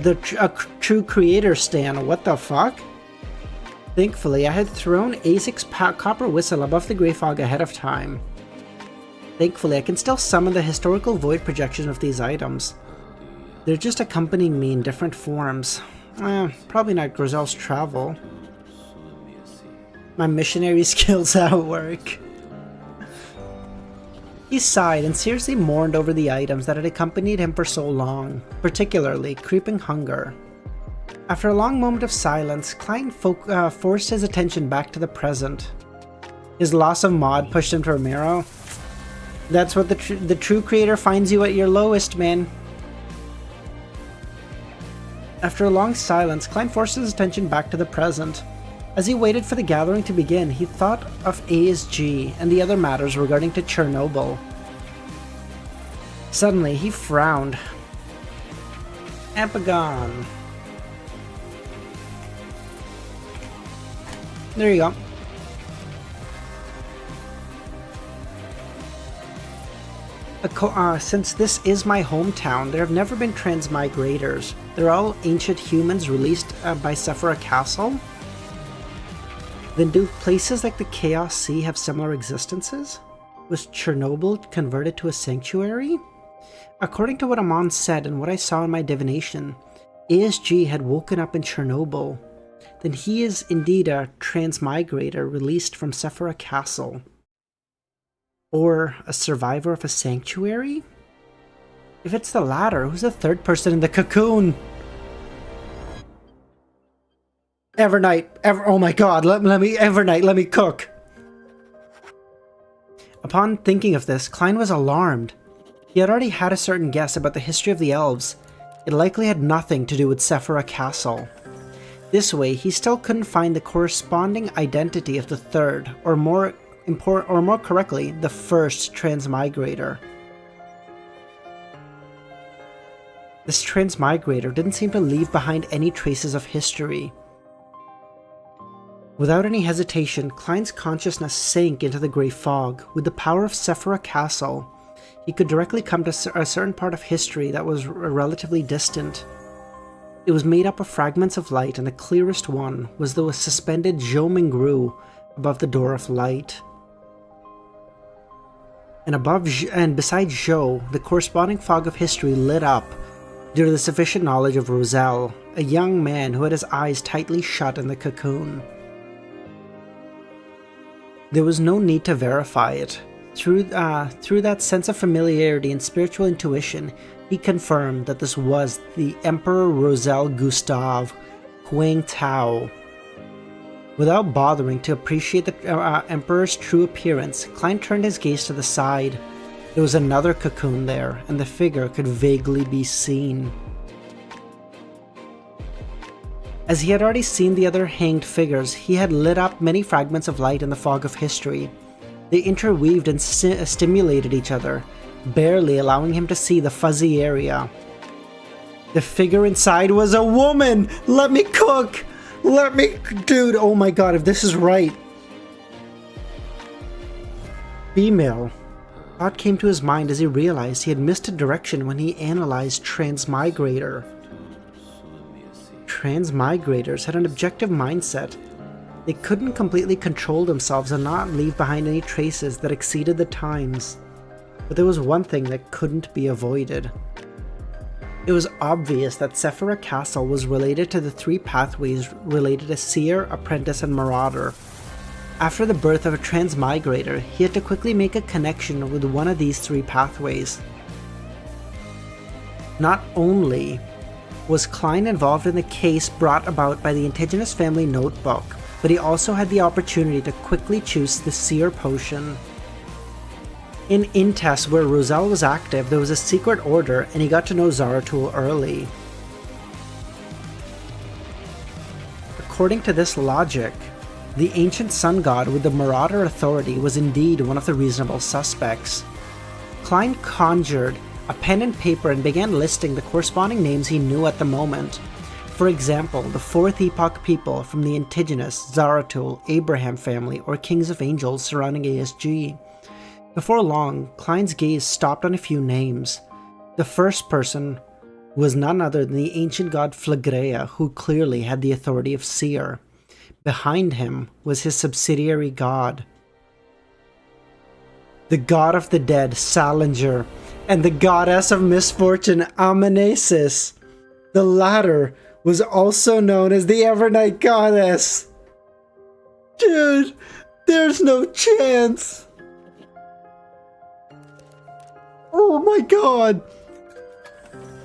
a true creator stan? What the fuck? Thankfully, I had thrown Asics copper whistle above the grey fog ahead of time. Thankfully, I can still summon the historical void projection of these items. They're just accompanying me in different forms. Probably not Grozel's Travel. My missionary skills at work. He sighed and seriously mourned over the items that had accompanied him for so long, particularly Creeping Hunger. After a long moment of silence, Klein forced his attention back to the present. His loss of mod pushed him to Ramiro. That's what the true creator finds you at your lowest, man. After a long silence, Klein forced his attention back to the present. As he waited for the gathering to begin, he thought of ASG and the other matters regarding to Chernobyl. Suddenly, he frowned. Epigon. There you go. Since this is my hometown, there have never been transmigrators. They're all ancient humans released by Sephira Castle? Then do places like the Chaos Sea have similar existences? Was Chernobyl converted to a sanctuary? According to what Amon said and what I saw in my divination, ASG had woken up in Chernobyl. Then he is indeed a transmigrator released from Sephira Castle. Or a survivor of a sanctuary? If it's the latter, who's the third person in the cocoon? Evernight, oh my god, let me cook. Upon thinking of this, Klein was alarmed. He had already had a certain guess about the history of the elves. It likely had nothing to do with Sephira Castle. This way, he still couldn't find the corresponding identity of the third, or more correctly, the first transmigrator. This transmigrator didn't seem to leave behind any traces of history. Without any hesitation, Klein's consciousness sank into the grey fog. With the power of Sephira Castle, he could directly come to a certain part of history that was relatively distant. It was made up of fragments of light, and the clearest one was the suspended Zhou Mingru above the Door of Light. And beside Zhou, the corresponding fog of history lit up due to the sufficient knowledge of Roselle, a young man who had his eyes tightly shut in the cocoon. There was no need to verify it. Through that sense of familiarity and spiritual intuition, he confirmed that this was the Emperor Roselle Gustave Huang Tao. Without bothering to appreciate the Emperor's true appearance, Klein turned his gaze to the side. There was another cocoon there, and the figure could vaguely be seen. As he had already seen the other hanged figures, he had lit up many fragments of light in the fog of history. They interweaved and stimulated each other, barely allowing him to see the fuzzy area. The figure inside was a woman! Let me cook! Dude, oh my god, if this is right. Female. Thought came to his mind as he realized he had missed a direction when he analyzed Transmigrator. Transmigrators had an objective mindset. They couldn't completely control themselves and not leave behind any traces that exceeded the times. But there was one thing that couldn't be avoided. It was obvious that Sephira Castle was related to the three pathways related to Seer, Apprentice, and Marauder. After the birth of a Transmigrator, he had to quickly make a connection with one of these three pathways. Not only was Klein involved in the case brought about by the Indigenous Family Notebook, but he also had the opportunity to quickly choose the Seer Potion. In Intes, where Roselle was active, there was a secret order, and he got to know Zaratul early. According to this logic, the ancient sun god with the Marauder authority was indeed one of the reasonable suspects. Klein conjured a pen and paper and began listing the corresponding names he knew at the moment. For example, the Fourth Epoch people from the Indigenous, Zaratul, Abraham family, or Kings of Angels surrounding ASG. Before long, Klein's gaze stopped on a few names. The first person was none other than the ancient god Flagrea, who clearly had the authority of Seer. Behind him was his subsidiary god, the god of the dead, Salinger, and the goddess of misfortune, Amanesis. The latter was also known as the Evernight Goddess. Dude, there's no chance. Oh my god.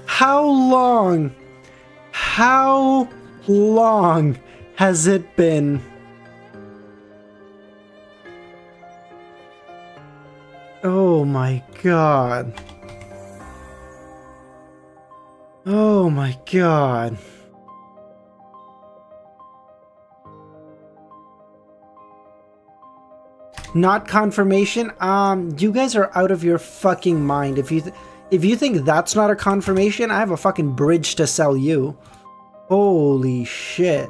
How long has it been? Oh my god. Oh my god. Not confirmation? You guys are out of your fucking mind. If you think that's not a confirmation, I have a fucking bridge to sell you. Holy shit.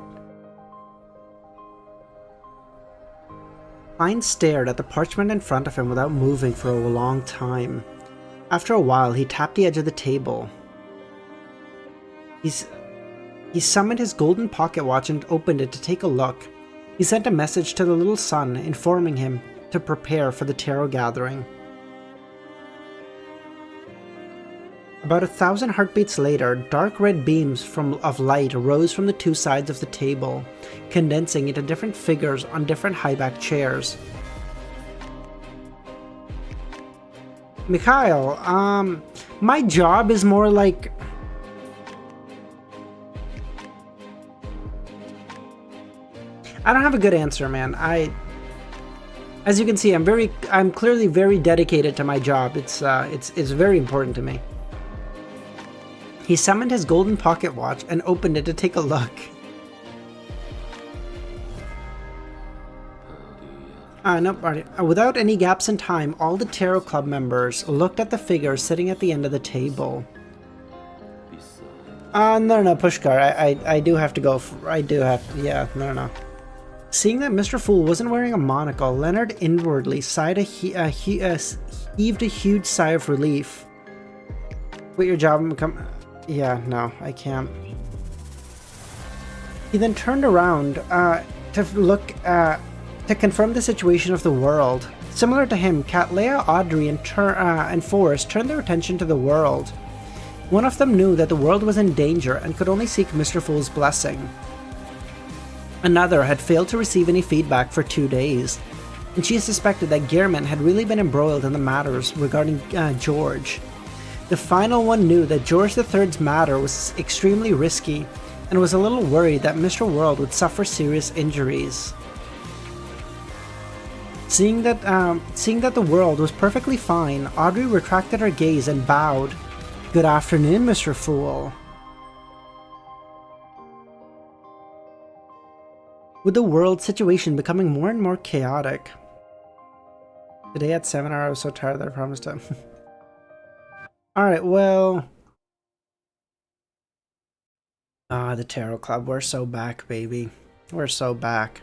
Klein stared at the parchment in front of him without moving for a long time. After a while, he tapped the edge of the table. He summoned his golden pocket watch and opened it to take a look. He sent a message to the little son, informing him to prepare for the tarot gathering. About 1,000 heartbeats later, dark red beams of light rose from the two sides of the table, condensing into different figures on different high-backed chairs. Mikhail, my job is more like... I don't have a good answer, man. As you can see, I'm clearly very dedicated to my job. It's very important to me. He summoned his golden pocket watch and opened it to take a look. Nope. Without any gaps in time, all the Tarot Club members looked at the figure sitting at the end of the table. No, Pushkar. I do have to go. Yeah, no. Seeing that Mr. Fool wasn't wearing a monocle, Leonard inwardly sighed heaved a huge sigh of relief. Quit your job and become... Yeah, no, I can't. He then turned around to look to confirm the situation of the world. Similar to him, Kat, Leia, Audrey, and Forrest turned their attention to the world. One of them knew that the world was in danger and could only seek Mr. Fool's blessing. Another had failed to receive any feedback for 2 days, and she suspected that Gehrman had really been embroiled in the matters regarding George. The final one knew that George III's matter was extremely risky, and was a little worried that Mr. World would suffer serious injuries. Seeing that the world was perfectly fine, Audrey retracted her gaze and bowed. "Good afternoon, Mr. Fool." With the world situation becoming more and more chaotic. Today at 7 I was so tired that I promised him. Alright, well... the Tarot Club, we're so back, baby. We're so back.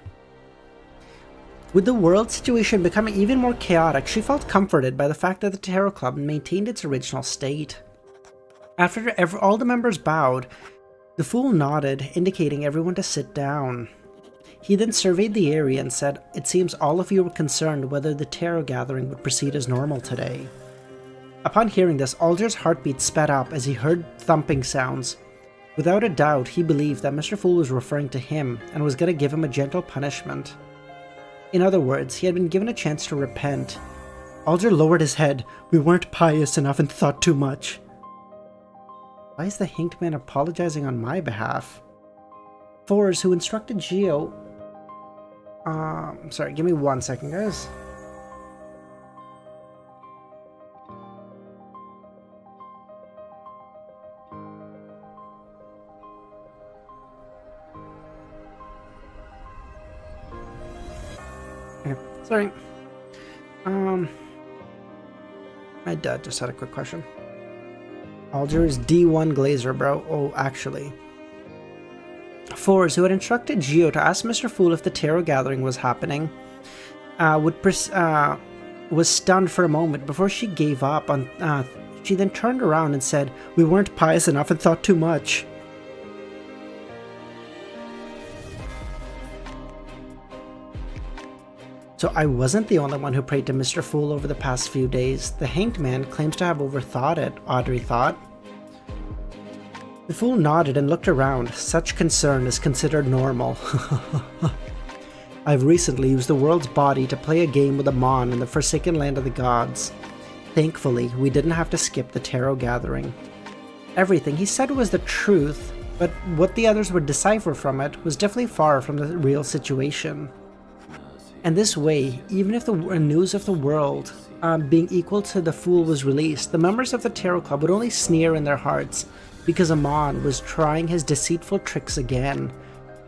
With the world situation becoming even more chaotic, she felt comforted by the fact that the Tarot Club maintained its original state. After all the members bowed, the Fool nodded, indicating everyone to sit down. He then surveyed the area and said, "It seems all of you were concerned whether the tarot gathering would proceed as normal today." Upon hearing this, Alger's heartbeat sped up as he heard thumping sounds. Without a doubt, he believed that Mr. Fool was referring to him and was going to give him a gentle punishment. In other words, he had been given a chance to repent. Alger lowered his head. "We weren't pious enough and thought too much." Why is the Hanged Man apologizing on my behalf? Forrest, who instructed Geo... sorry, give me 1 second, guys. Okay, sorry. My dad just had a quick question. Alger is D1 Glazer, bro. Oh, actually. Forrest, who had instructed Geo to ask Mr. Fool if the tarot gathering was happening, was stunned for a moment before she gave up. She then turned around and said, "We weren't pious enough and thought too much." So I wasn't the only one who prayed to Mr. Fool over the past few days. The Hanged Man claims to have overthought it, Audrey thought. The Fool nodded and looked around. Such concern is considered normal. I've recently used the world's body to play a game with Amon in the Forsaken Land of the Gods. Thankfully, we didn't have to skip the tarot gathering. Everything he said was the truth, but what the others would decipher from it was definitely far from the real situation. And this way, even if the news of the world being equal to the Fool was released, the members of the Tarot Club would only sneer in their hearts because Amon was trying his deceitful tricks again.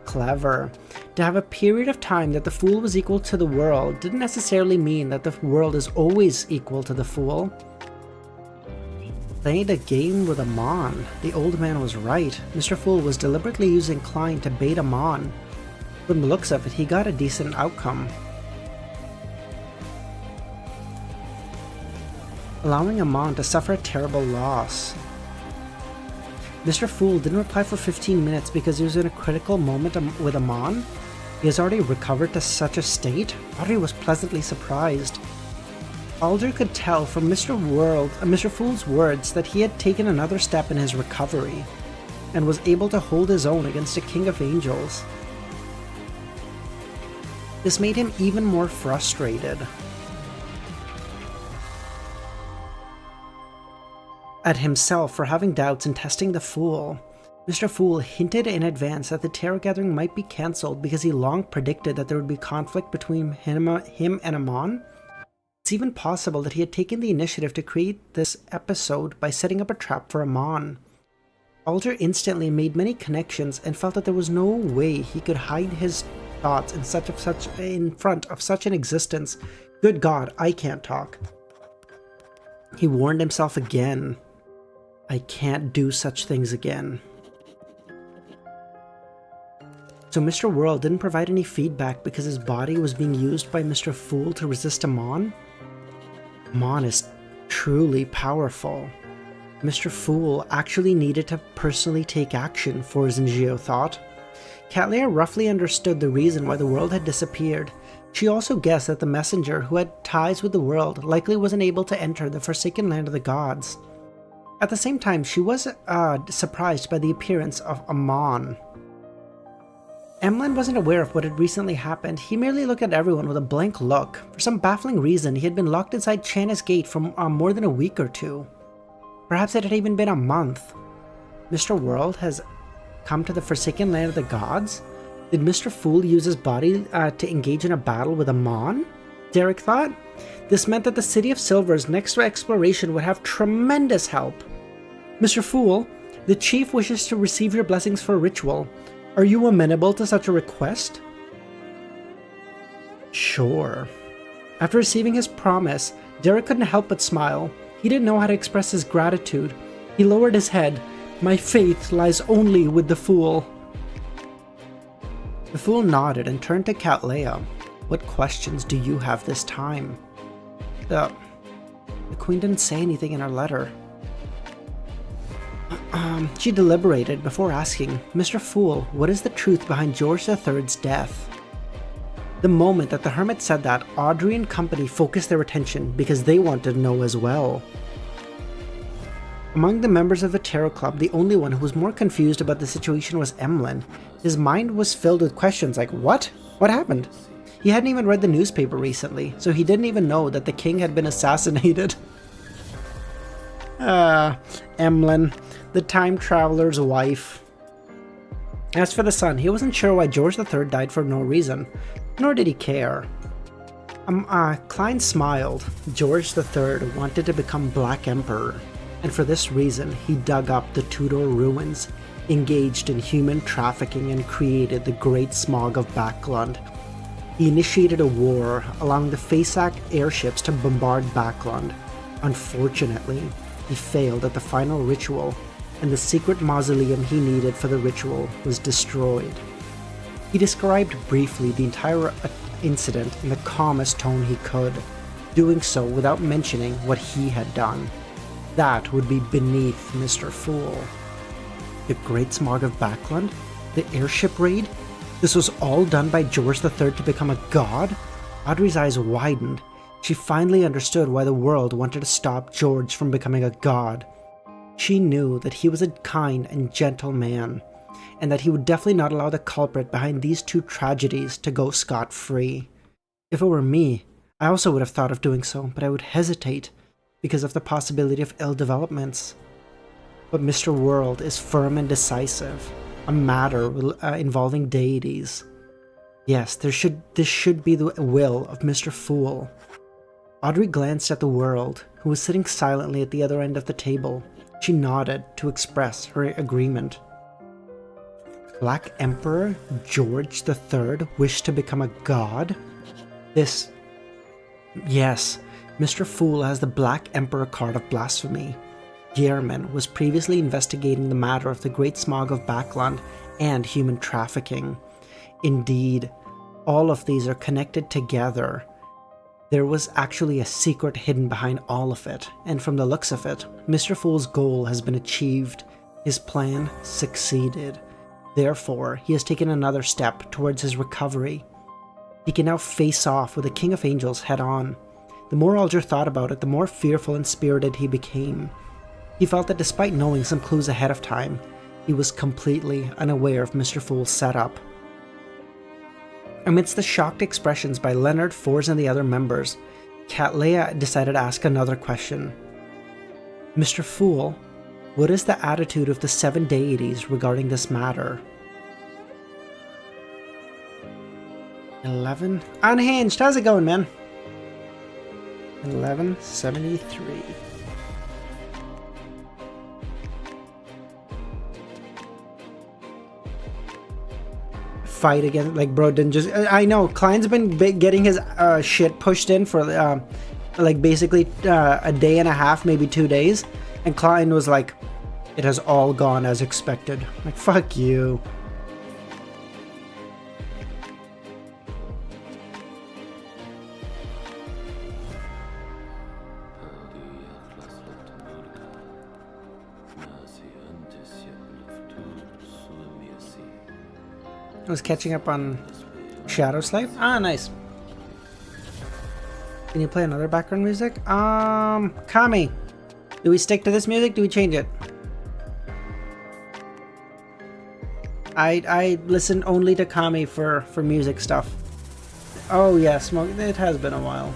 Clever. To have a period of time that the Fool was equal to the world didn't necessarily mean that the world is always equal to the Fool. Played a game with Amon. The old man was right. Mr. Fool was deliberately using Klein to bait Amon. From the looks of it, he got a decent outcome. Allowing Amon to suffer a terrible loss. Mr. Fool didn't reply for 15 minutes because he was in a critical moment with Amon. He has already recovered to such a state? Audrey was pleasantly surprised. Alder could tell from Mr. Fool's words that he had taken another step in his recovery, and was able to hold his own against a king of angels. This made him even more frustrated at himself for having doubts and testing the Fool. Mr. Fool hinted in advance that the Terror Gathering might be cancelled because he long predicted that there would be conflict between him and Amon. It's even possible that he had taken the initiative to create this episode by setting up a trap for Amon. Alder instantly made many connections and felt that there was no way he could hide his thoughts in front of such an existence. Good God, I can't talk. He warned himself again. I can't do such things again. So Mr. World didn't provide any feedback because his body was being used by Mr. Fool to resist Amon? Amon is truly powerful. Mr. Fool actually needed to personally take action, Forzinggio thought. Cattleya roughly understood the reason why the world had disappeared. She also guessed that the messenger, who had ties with the world, likely wasn't able to enter the Forsaken Land of the Gods. At the same time, she was surprised by the appearance of Amon. Emlin wasn't aware of what had recently happened. He merely looked at everyone with a blank look. For some baffling reason, he had been locked inside Channa's gate for more than a week or two. Perhaps it had even been a month. Mr. World has come to the Forsaken Land of the Gods? Did Mr. Fool use his body to engage in a battle with Amon? Derek thought. This meant that the City of Silver's next exploration would have tremendous help. Mr. Fool, the chief wishes to receive your blessings for a ritual. Are you amenable to such a request? Sure. After receiving his promise, Derek couldn't help but smile. He didn't know how to express his gratitude. He lowered his head. My faith lies only with the Fool. The Fool nodded and turned to Cattleya. What questions do you have this time? The Queen didn't say anything in her letter. She deliberated before asking, Mr. Fool, what is the truth behind George III's death? The moment that the hermit said that, Audrey and company focused their attention because they wanted to know as well. Among the members of the Tarot Club, the only one who was more confused about the situation was Emlin. His mind was filled with questions like, what? What happened? He hadn't even read the newspaper recently, so he didn't even know that the king had been assassinated. Emlin, the time traveler's wife. As for the son, he wasn't sure why George III died for no reason, nor did he care. Klein smiled. George III wanted to become Black Emperor, and for this reason he dug up the Tudor ruins, engaged in human trafficking, and created the Great Smog of Backlund. He initiated a war, allowing the Fasak airships to bombard Backlund. Unfortunately, he failed at the final ritual, and the secret mausoleum he needed for the ritual was destroyed. He described briefly the entire incident in the calmest tone he could, doing so without mentioning what he had done. That would be beneath Mr. Fool. The Great Smog of Backlund? The airship raid? This was all done by George III to become a god? Audrey's eyes widened. She finally understood why the world wanted to stop George from becoming a god. She knew that he was a kind and gentle man, and that he would definitely not allow the culprit behind these two tragedies to go scot-free. If it were me, I also would have thought of doing so, but I would hesitate because of the possibility of ill developments. But Mr. World is firm and decisive, a matter involving deities. Yes, this should be the will of Mr. Fool. Audrey glanced at the World, who was sitting silently at the other end of the table. She nodded to express her agreement. Black Emperor George III wished to become a god? Yes, Mr. Fool has the Black Emperor card of blasphemy. Gehrman was previously investigating the matter of the Great Smog of Backlund and human trafficking. Indeed, all of these are connected together. There was actually a secret hidden behind all of it, and from the looks of it, Mr. Fool's goal has been achieved. His plan succeeded. Therefore, he has taken another step towards his recovery. He can now face off with the King of Angels head on. The more Alger thought about it, the more fearful and spirited he became. He felt that despite knowing some clues ahead of time, he was completely unaware of Mr. Fool's setup. Amidst the shocked expressions by Leonard, Fors, and the other members, Cattleya decided to ask another question. Mr. Fool, what is the attitude of the 7 deities regarding this matter? 11? Unhinged, how's it going, man? 1173. Fight again, like, bro, didn't just... I know, Klein's been getting his shit pushed in for, like, basically a day and a half, maybe 2 days, and Klein was like, it has all gone as expected. Like, fuck you. I was catching up on Shadow Slave. Ah, nice. Can you play another background music? Kami. Do we stick to this music? Do we change it? I listen only to Kami for music stuff. Oh yeah, smoke. It has been a while.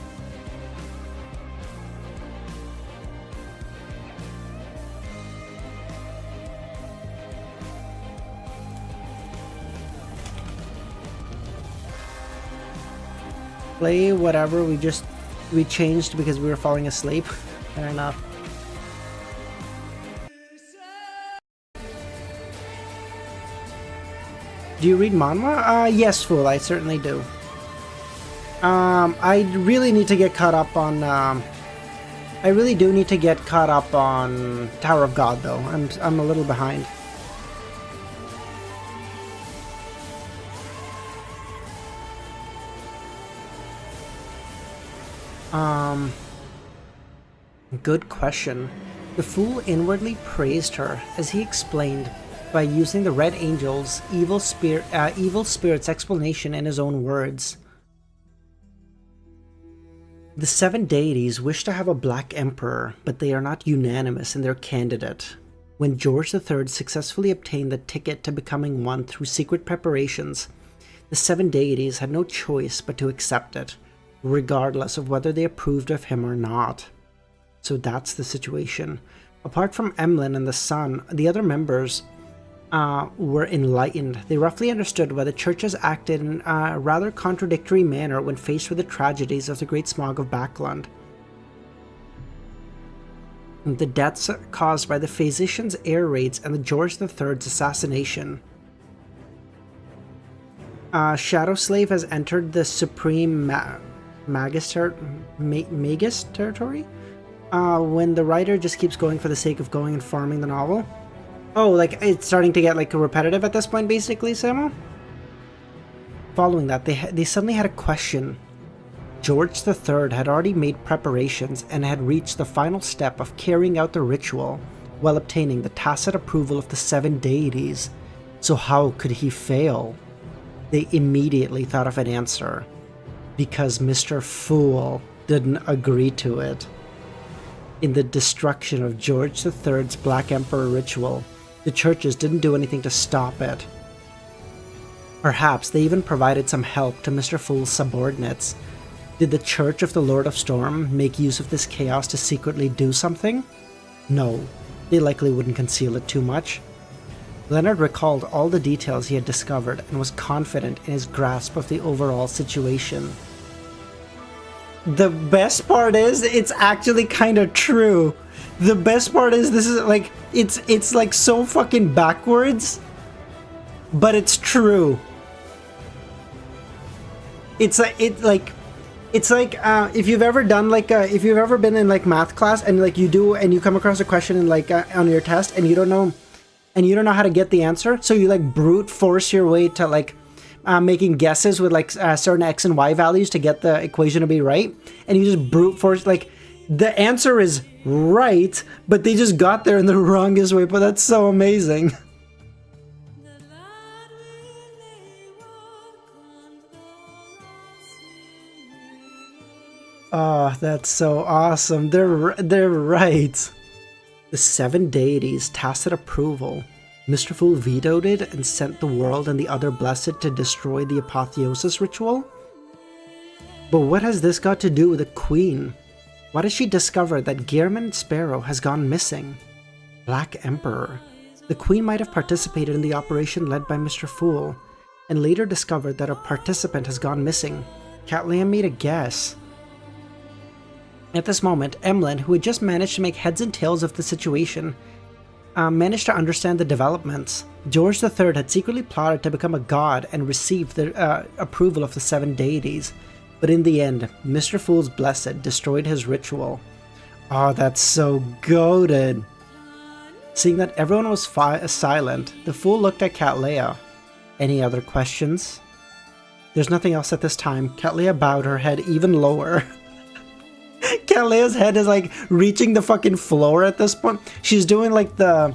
Play whatever we changed because we were falling asleep. Fair enough. Do you read manhwa? Yes, Fool, I certainly do. I really need to get caught up on I really do need to get caught up on Tower of God though. I'm a little behind. Good question. The Fool inwardly praised her as he explained by using the Red Angel's evil spirit's explanation in his own words. The 7 deities wish to have a Black Emperor, but they are not unanimous in their candidate. When George III successfully obtained the ticket to becoming one through secret preparations, the 7 deities had no choice but to accept it, regardless of whether they approved of him or not. So that's the situation. Apart from Emlin and the Sun, the other members were enlightened. They roughly understood why the churches acted in a rather contradictory manner when faced with the tragedies of the Great Smog of Backlund. The deaths caused by the physicians' air raids and the George III's assassination. Shadow Slave has entered the Supreme Magus territory? When the writer just keeps going for the sake of going and farming the novel. Oh, like, it's starting to get, like, repetitive at this point, basically, Samo? Following that, they suddenly had a question. George III had already made preparations and had reached the final step of carrying out the ritual while obtaining the tacit approval of the 7 deities. So how could he fail? They immediately thought of an answer. Because Mr. Fool didn't agree to it. In the destruction of George III's Black Emperor ritual, the churches didn't do anything to stop it. Perhaps they even provided some help to Mr. Fool's subordinates. Did the Church of the Lord of Storm make use of this chaos to secretly do something? No, they likely wouldn't conceal it too much. Leonard recalled all the details he had discovered and was confident in his grasp of the overall situation. The best part is, it's actually kind of true. The best part is, this is like, it's like so fucking backwards, but it's true. It's like, if you've ever done like, if you've ever been in like math class and like you come across a question in like on your test and you don't know how to get the answer, so you like brute force your way to like making guesses with like certain x and y values to get the equation to be right, and you just brute force, like the answer is right, but they just got there in the wrongest way. But that's so amazing. Oh, that's so awesome. They're right. The 7 deities tacit approval. Mr. Fool vetoed it and sent the world and the other blessed to destroy the apotheosis ritual? But what has this got to do with the Queen? Why does she discover that Gehrman Sparrow has gone missing? Black Emperor. The Queen might have participated in the operation led by Mr. Fool, and later discovered that a participant has gone missing. Cattleya made a guess. At this moment, Emlin, who had just managed to make heads and tails of the situation, managed to understand the developments. George III had secretly plotted to become a god and received the approval of the 7 deities, but in the end, Mr. Fool's Blessed destroyed his ritual. Oh, that's so goated. Seeing that everyone was silent, the Fool looked at Cattleya. Any other questions? There's nothing else at this time. Cattleya bowed her head even lower. Cattleya's head is like reaching the fucking floor at this point. She's doing like the...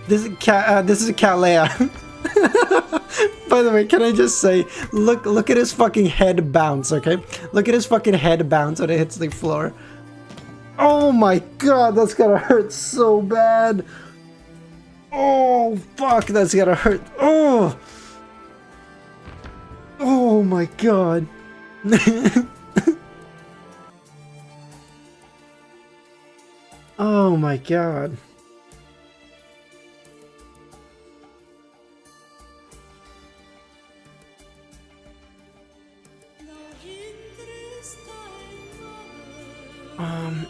This is Cattleya. By the way, can I just say, look at his fucking head bounce, okay? Look at his fucking head bounce when it hits the floor. Oh my god, that's gonna hurt so bad. Oh fuck, that's gonna hurt. Oh. Oh my god. Oh my god.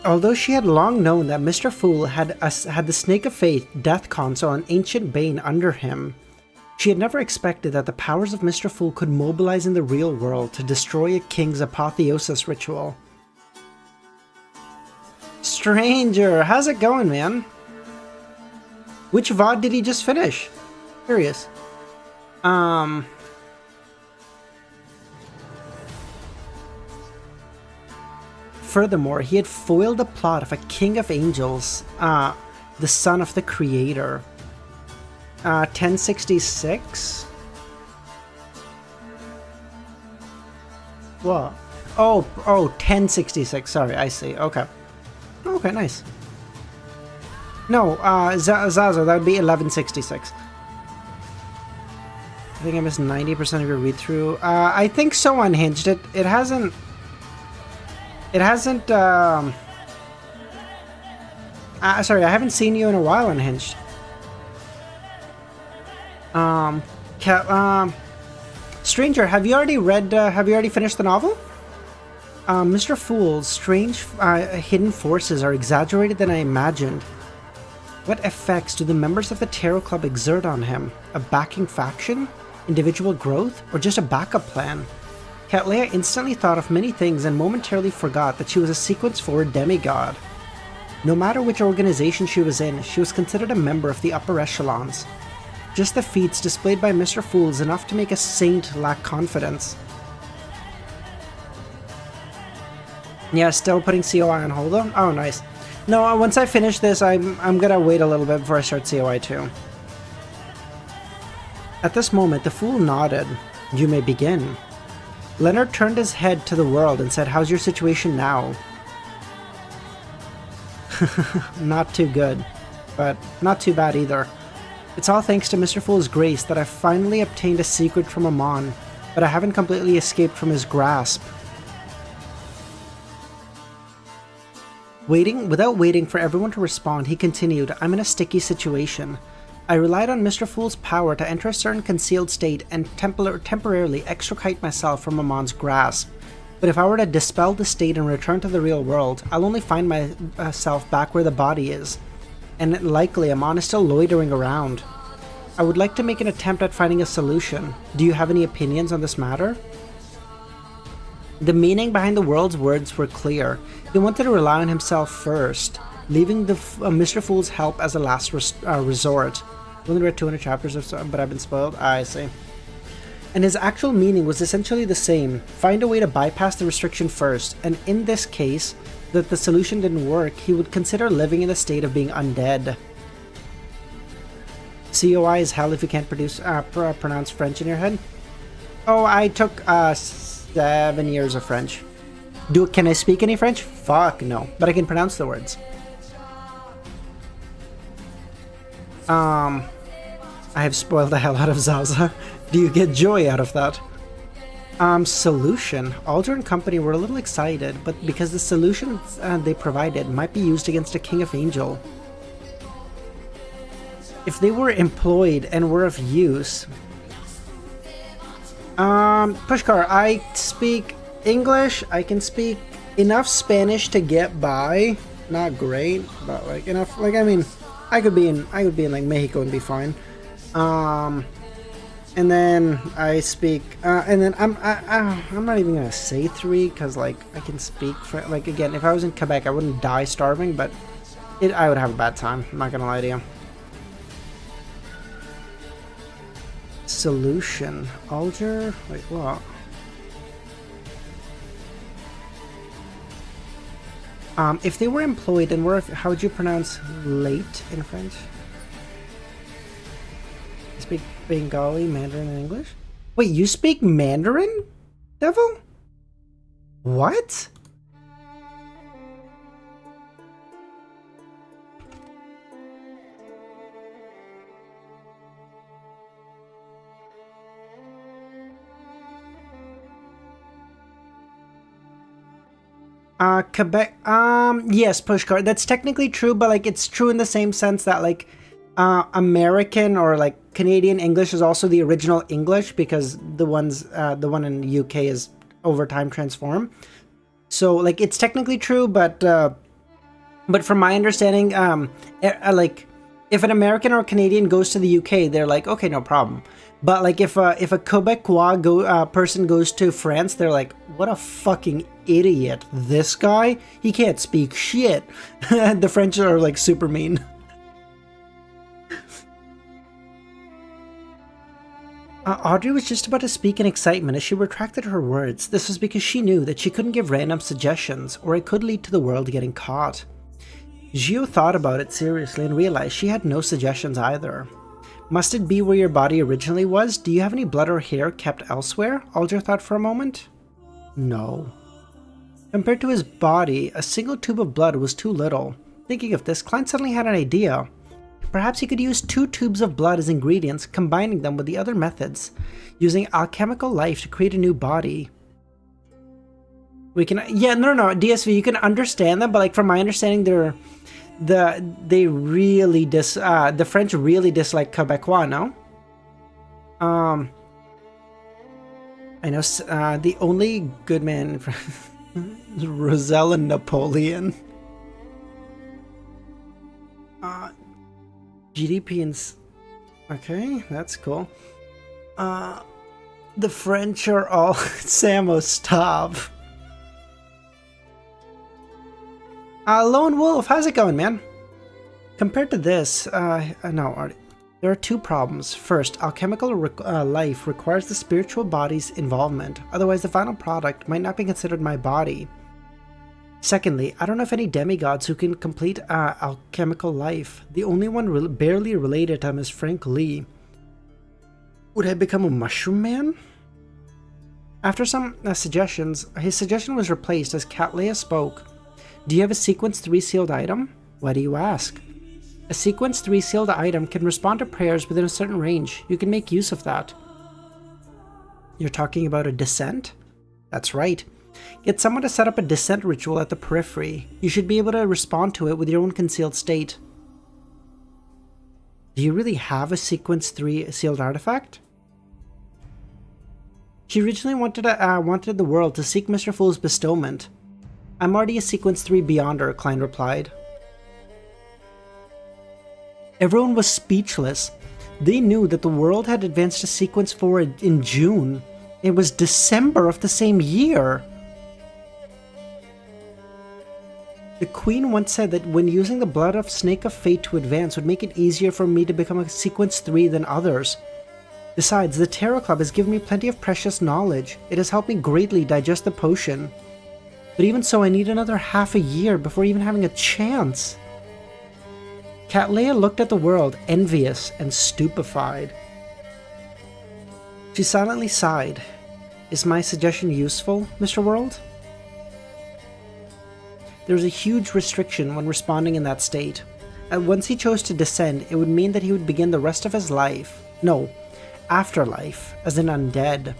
Although she had long known that Mr. Fool had the Snake of Faith Death Console and Ancient Bane under him, she had never expected that the powers of Mr. Fool could mobilize in the real world to destroy a king's apotheosis ritual. Stranger, how's it going, man? Which VOD did he just finish? Curious. Furthermore, he had foiled the plot of a king of angels, the son of the creator. 1066? What? Oh, 1066, sorry, I see, okay. Okay, nice. No, Zazo, that would be 1166. I think I missed 90% of your read-through. I think so, Unhinged. It hasn't... It hasn't, sorry, I haven't seen you in a while, Unhinged. Stranger, have you already finished the novel? Mr. Fool's strange, hidden forces are exaggerated than I imagined. What effects do the members of the Tarot Club exert on him? A backing faction? Individual growth? Or just a backup plan? Cattleya instantly thought of many things and momentarily forgot that she was a sequence-forward demigod. No matter which organization she was in, she was considered a member of the upper echelons. Just the feats displayed by Mr. Fool is enough to make a saint lack confidence. Yeah, still putting COI on hold though? Oh, nice. No, once I finish this, I'm gonna wait a little bit before I start COI 2. At this moment, the Fool nodded. You may begin. Leonard turned his head to the world and said, how's your situation now? Not too good, but not too bad either. It's all thanks to Mr. Fool's grace that I've finally obtained a secret from Amon, but I haven't completely escaped from his grasp. Without waiting for everyone to respond, he continued, I'm in a sticky situation. I relied on Mr. Fool's power to enter a certain concealed state and temporarily extricate myself from Amon's grasp. But if I were to dispel the state and return to the real world, I'll only find myself back where the body is. And likely Amon is still loitering around. I would like to make an attempt at finding a solution. Do you have any opinions on this matter? The meaning behind the world's words were clear. He wanted to rely on himself first, leaving the Mr. Fool's help as a last resort. I've only read 200 chapters or so, but I've been spoiled. I see. and his actual meaning was essentially the same. Find a way to bypass the restriction first, and in this case, that the solution didn't work, he would consider living in a state of being undead. COI is hell if you can't pronounce French in your head. Oh, I took 7 years of French. Can I speak any French? Fuck no, but I can pronounce the words. I have spoiled the hell out of Zaza. Do you get joy out of that? Solution. Alder and company were a little excited, but because the solution they provided might be used against a King of Angel. If they were employed and were of use... Pushkar, I speak English, I can speak enough Spanish to get by. Not great, but like enough, like I mean, I could be in like Mexico and be fine. And then I speak, and then I'm not even gonna say 3 because like I can speak like again, if I was in Quebec I wouldn't die starving, but I would have a bad time. I'm not gonna lie to you. Solution. Alger? Wait, what? If they were employed and were, how would you pronounce late in French? I speak Bengali, Mandarin, and English? Wait, you speak Mandarin, Devil? What? Quebec, yes, Pushkar, that's technically true, but like it's true in the same sense that like American or like Canadian English is also the original English because the one in the UK is over time transformed. So like it's technically true, but from my understanding, like if an American or Canadian goes to the UK, they're like, okay, no problem. But like if a Quebecois person goes to France, they're like, what a fucking idiot, this guy, he can't speak shit. The French are like super mean. Audrey was just about to speak in excitement as she retracted her words. This was because she knew that she couldn't give random suggestions, or it could lead to the world getting caught. Gio thought about it seriously and realized she had no suggestions either. Must it be where your body originally was? Do you have any blood or hair kept elsewhere? Alger thought for a moment. No. Compared to his body, a single tube of blood was too little. Thinking of this, Klein suddenly had an idea. Perhaps he could use 2 tubes of blood as ingredients, combining them with the other methods, using alchemical life to create a new body. We can, yeah, no, DSV, you can understand them, but like from my understanding, the French really dislike Quebecois, no? I know the only good man is Roselle and Napoleon. GDP and... Okay, that's cool. The French are all... Samo, stop. Lone Wolf, how's it going, man? Compared to this, no, there are 2 problems. First, alchemical life requires the spiritual body's involvement, otherwise the final product might not be considered my body. Secondly, I don't know of any demigods who can complete alchemical life. The only one barely related to him is Frank Lee. Would I become a mushroom man? After some suggestions, his suggestion was replaced as Catlea spoke. Do you have a sequence 3 sealed item? Why do you ask? A sequence 3 sealed item can respond to prayers within a certain range. You can make use of that. You're talking about a descent? That's right. Get someone to set up a descent ritual at the periphery. You should be able to respond to it with your own concealed state. Do you really have a sequence 3 sealed artifact? She originally wanted the world to seek Mr. Fool's bestowment. I'm already a sequence 3 beyonder, Klein replied. Everyone was speechless. They knew that the world had advanced to sequence 4 in June. It was December of the same year. The Queen once said that when using the blood of Snake of Fate to advance would make it easier for me to become a sequence 3 than others. Besides, the Tarot Club has given me plenty of precious knowledge. It has helped me greatly digest the potion. But even so, I need another half a year before even having a chance. Cattleya looked at the world, envious and stupefied. She silently sighed. Is my suggestion useful, Mr. World? There was a huge restriction when responding in that state. Once he chose to descend, it would mean that he would begin the rest of his life. No, afterlife, as an undead.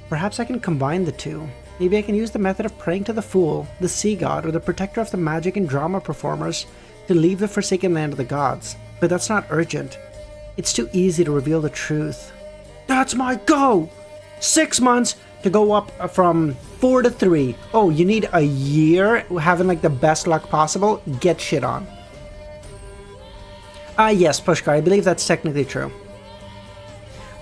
Perhaps I can combine the two. Maybe I can use the method of praying to the Fool, the Sea God, or the protector of the magic and drama performers to leave the forsaken land of the gods. But that's not urgent. It's too easy to reveal the truth. That's my go! 6 months to go up from 4 to 3. Oh, you need a year having like the best luck possible? Get shit on. Yes, Pushkar, I believe that's technically true.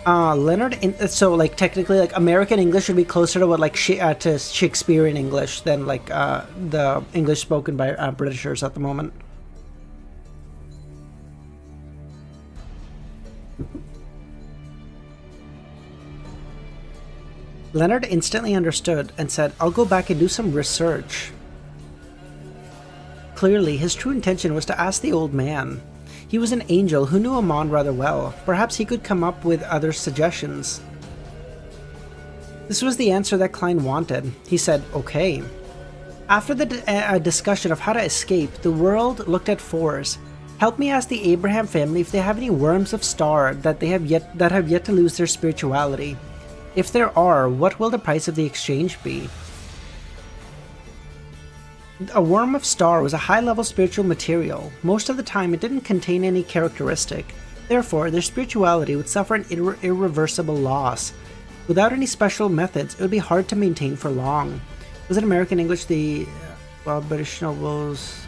Leonard, so like technically like American English would be closer to what like to Shakespearean English than like the English spoken by Britishers at the moment. Leonard instantly understood and said, I'll go back and do some research. Clearly, his true intention was to ask the old man. He was an angel who knew Amon rather well. Perhaps he could come up with other suggestions. This was the answer that Klein wanted. He said, okay. After the discussion of how to escape, the world looked at fours. Help me ask the Abraham family if they have any worms of star that have yet to lose their spirituality. If there are, what will the price of the exchange be? A worm of star was a high-level spiritual material. Most of the time, it didn't contain any characteristic. Therefore, their spirituality would suffer an irreversible loss. Without any special methods, it would be hard to maintain for long. Was it American English the British nobles?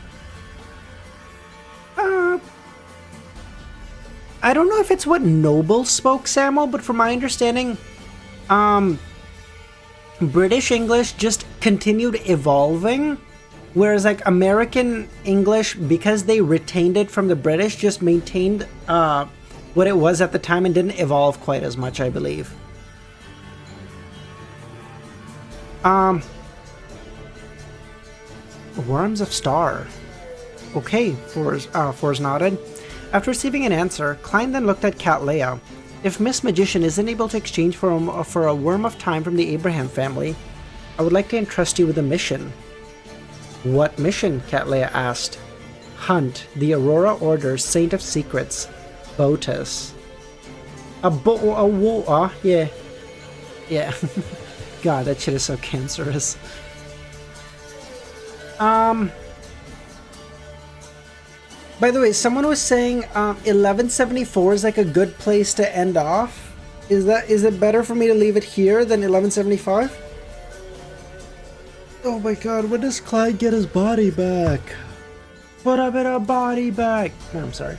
I don't know if it's what nobles spoke, Samuel, but from my understanding, British English just continued evolving, whereas like American English, because they retained it from the British, just maintained what it was at the time and didn't evolve quite as much, I believe. Worms of Star. Okay, Fors nodded. After receiving an answer, Klein then looked at Cattleya. If Miss Magician isn't able to exchange for a worm of time from the Abraham family, I would like to entrust you with a mission. What mission? Cattleya asked. Hunt the Aurora Order's Saint of Secrets, Botus. Yeah. Yeah. God, that shit is so cancerous. By the way, someone was saying 1174 is like a good place to end off. Is it better for me to leave it here than 1175? Oh my god, when does Clyde get his body back? Put a bit of body back. No, I'm sorry.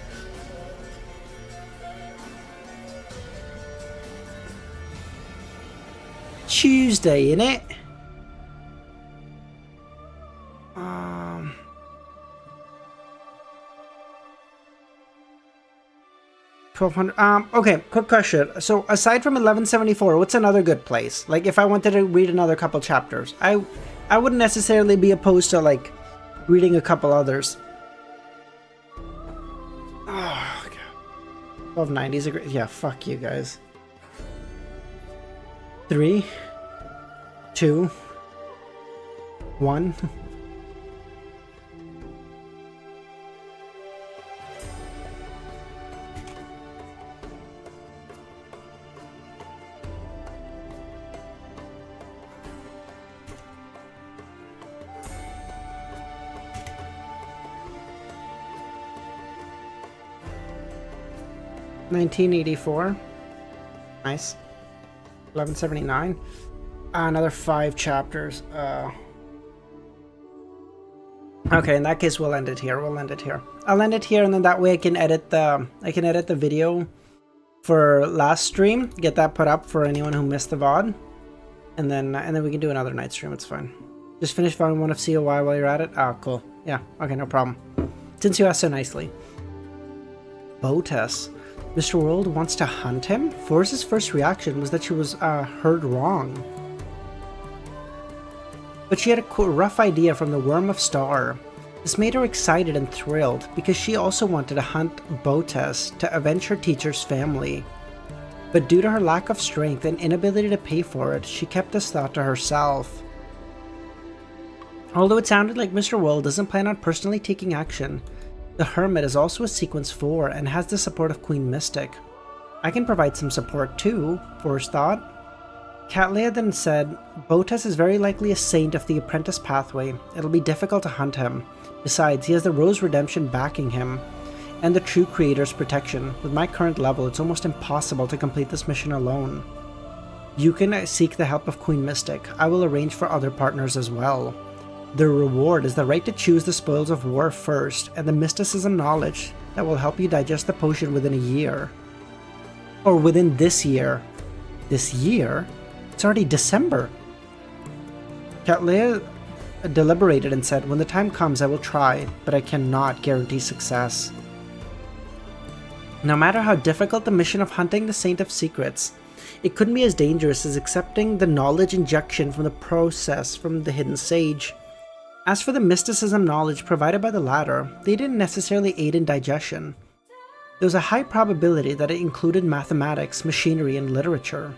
Tuesday, innit? 1200. Okay, quick question. So aside from 1174, what's another good place? Like if I wanted to read another couple chapters, I wouldn't necessarily be opposed to like reading a couple others. Oh god. 1290 is a great. Yeah, fuck you guys. 3, 2, 1. $1984. Nice. 1179. Another 5 chapters. Okay, in that case we'll end it here. I'll end it here, and then that way I can edit the video for last stream, get that put up for anyone who missed the VOD. And then we can do another night stream, it's fine. Just finish volume 1 of COY while you're at it. Oh, cool. Yeah, okay, no problem. Since you asked so nicely. Botus. Mr. World wants to hunt him? Forrest's first reaction was that she was heard wrong. But she had a rough idea from the Worm of Star. This made her excited and thrilled because she also wanted to hunt Botes to avenge her teacher's family. But due to her lack of strength and inability to pay for it, she kept this thought to herself. Although it sounded like Mr. World doesn't plan on personally taking action, the Hermit is also a Sequence 4 and has the support of Queen Mystic. I can provide some support too, Forrest thought. Cattleya then said, Botes is very likely a saint of the apprentice pathway. It'll be difficult to hunt him. Besides, he has the Rose Redemption backing him, and the True Creator's protection. With my current level, it's almost impossible to complete this mission alone. You can seek the help of Queen Mystic. I will arrange for other partners as well. The reward is the right to choose the spoils of war first, and the mysticism knowledge that will help you digest the potion within a year. Or within this year. This year? It's already December. Cattleya deliberated and said, when the time comes I will try, but I cannot guarantee success. No matter how difficult the mission of hunting the Saint of Secrets, it couldn't be as dangerous as accepting the knowledge injection from the process from the Hidden Sage. As for the mysticism knowledge provided by the latter, they didn't necessarily aid in digestion. There was a high probability that it included mathematics, machinery, and literature.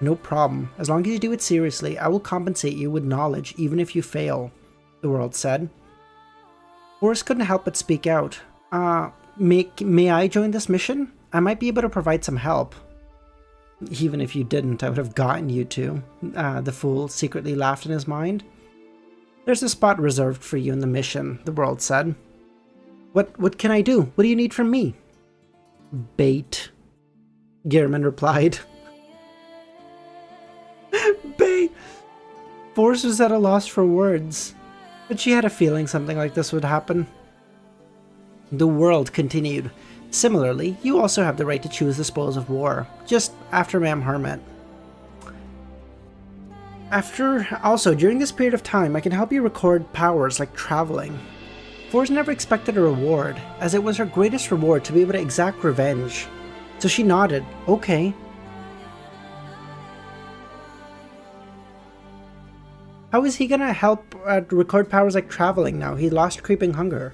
No problem. As long as you do it seriously, I will compensate you with knowledge even if you fail, the world said. Forrest couldn't help but speak out. May I join this mission? I might be able to provide some help. Even if you didn't, I would have gotten you to, the fool secretly laughed in his mind. There's a spot reserved for you in the mission, the world said. What can I do? What do you need from me? Bait, Gehrman replied. Bait! Forrest was at a loss for words, but she had a feeling something like this would happen. The world continued. Similarly, you also have the right to choose the spoils of war, just after Ma'am Hermit. During this period of time, I can help you record powers like traveling. Forrest never expected a reward, as it was her greatest reward to be able to exact revenge. So she nodded, okay. How is he gonna help record powers like traveling now? He lost creeping hunger.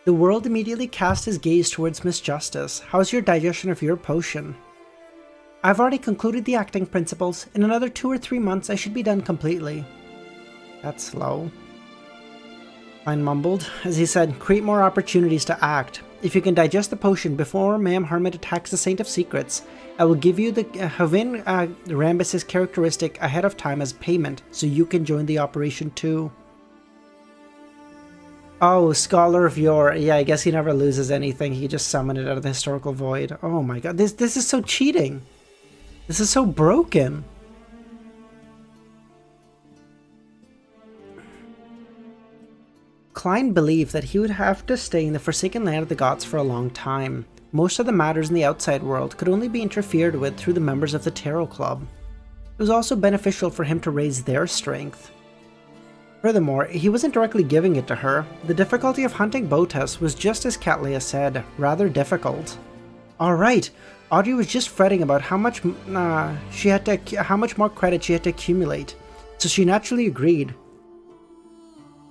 The world immediately cast his gaze towards Miss Justice. How's your digestion of your potion? I've already concluded the acting principles. In another 2 or 3 months, I should be done completely. That's slow. Klein mumbled as he said, create more opportunities to act. If you can digest the potion before Ma'am Hermit attacks the Saint of Secrets, I will give you the Havin Rambus's characteristic ahead of time as payment, so you can join the operation too. Oh, Scholar of Yore. Yeah, I guess he never loses anything. He just summoned it out of the historical void. Oh my god, this is so cheating. This is so broken. Klein believed that he would have to stay in the Forsaken Land of the Gods for a long time. Most of the matters in the outside world could only be interfered with through the members of the Tarot Club. It was also beneficial for him to raise their strength. Furthermore, he wasn't directly giving it to her. The difficulty of hunting Botes was just as Cattleya said, rather difficult. Alright, Audrey was just fretting about how much more credit she had to accumulate, so she naturally agreed.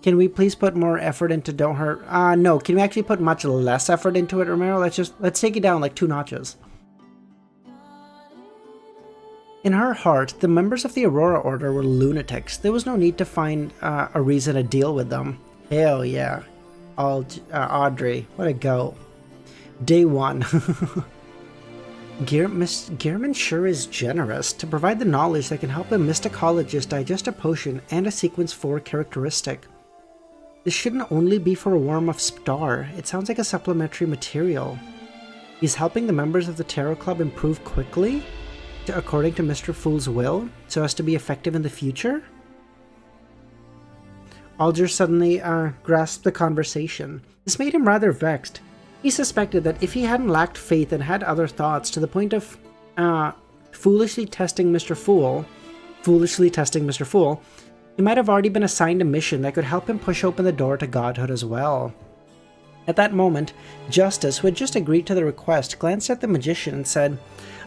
Can we please put more effort into Don't Hurt? No, can we actually put much less effort into it, Romero? Let's take it down like 2 notches. In her heart, the members of the Aurora Order were lunatics. There was no need to find a reason to deal with them. Hell yeah. Audrey, what a go. Day 1. Miss Gehrman sure is generous to provide the knowledge that can help a mysticologist digest a potion and a Sequence 4 characteristic. This shouldn't only be for a Worm of Star. It sounds like a supplementary material. He's helping the members of the Tarot Club improve quickly, according to Mr. Fool's will, so as to be effective in the future? Alger suddenly grasped the conversation. This made him rather vexed. He suspected that if he hadn't lacked faith and had other thoughts to the point of foolishly testing Mr. Fool, he might have already been assigned a mission that could help him push open the door to godhood as well. At that moment, Justice, who had just agreed to the request, glanced at the magician and said,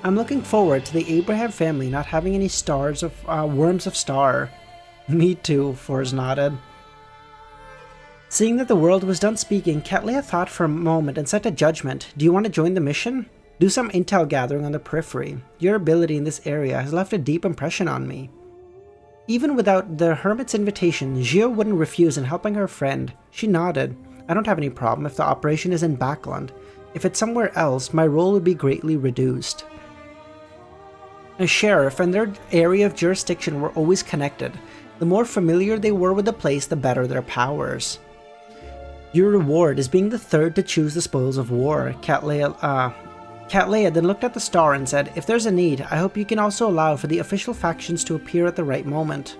"I'm looking forward to the Abraham family not having any worms of star." "Me too," Forrest nodded. Seeing that the world was done speaking, Cattleya thought for a moment and said to Judgment, "Do you want to join the mission? Do some intel gathering on the periphery. Your ability in this area has left a deep impression on me." Even without the Hermit's invitation, Gio wouldn't refuse in helping her friend. She nodded. "I don't have any problem if the operation is in Backland. If it's somewhere else, my role would be greatly reduced." A sheriff and their area of jurisdiction were always connected. The more familiar they were with the place, the better their powers. "Your reward is being the third to choose the spoils of war," Cattleya then looked at the star and said, "If there's a need, I hope you can also allow for the official factions to appear at the right moment."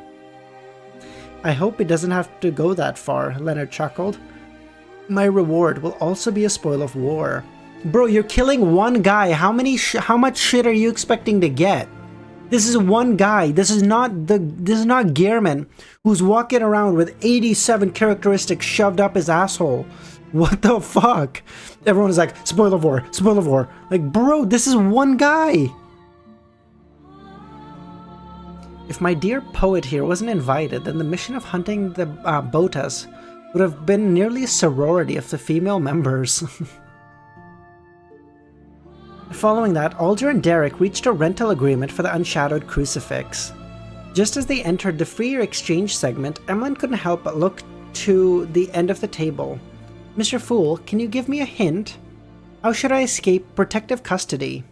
"I hope it doesn't have to go that far," Leonard chuckled. "My reward will also be a spoil of war." Bro, you're killing one guy. How much shit are you expecting to get? This is one guy. This is not Gehrman, who's walking around with 87 characteristics shoved up his asshole. What the fuck? Everyone is like, spoil of war, spoil of war. Like, bro, this is one guy. If my dear poet here wasn't invited, then the mission of hunting the Botas would have been nearly a sorority of the female members. Following that, Alder and Derek reached a rental agreement for the Unshadowed Crucifix. Just as they entered the free exchange segment, Emlin couldn't help but look to the end of the table. "Mr. Fool, can you give me a hint? How should I escape protective custody?"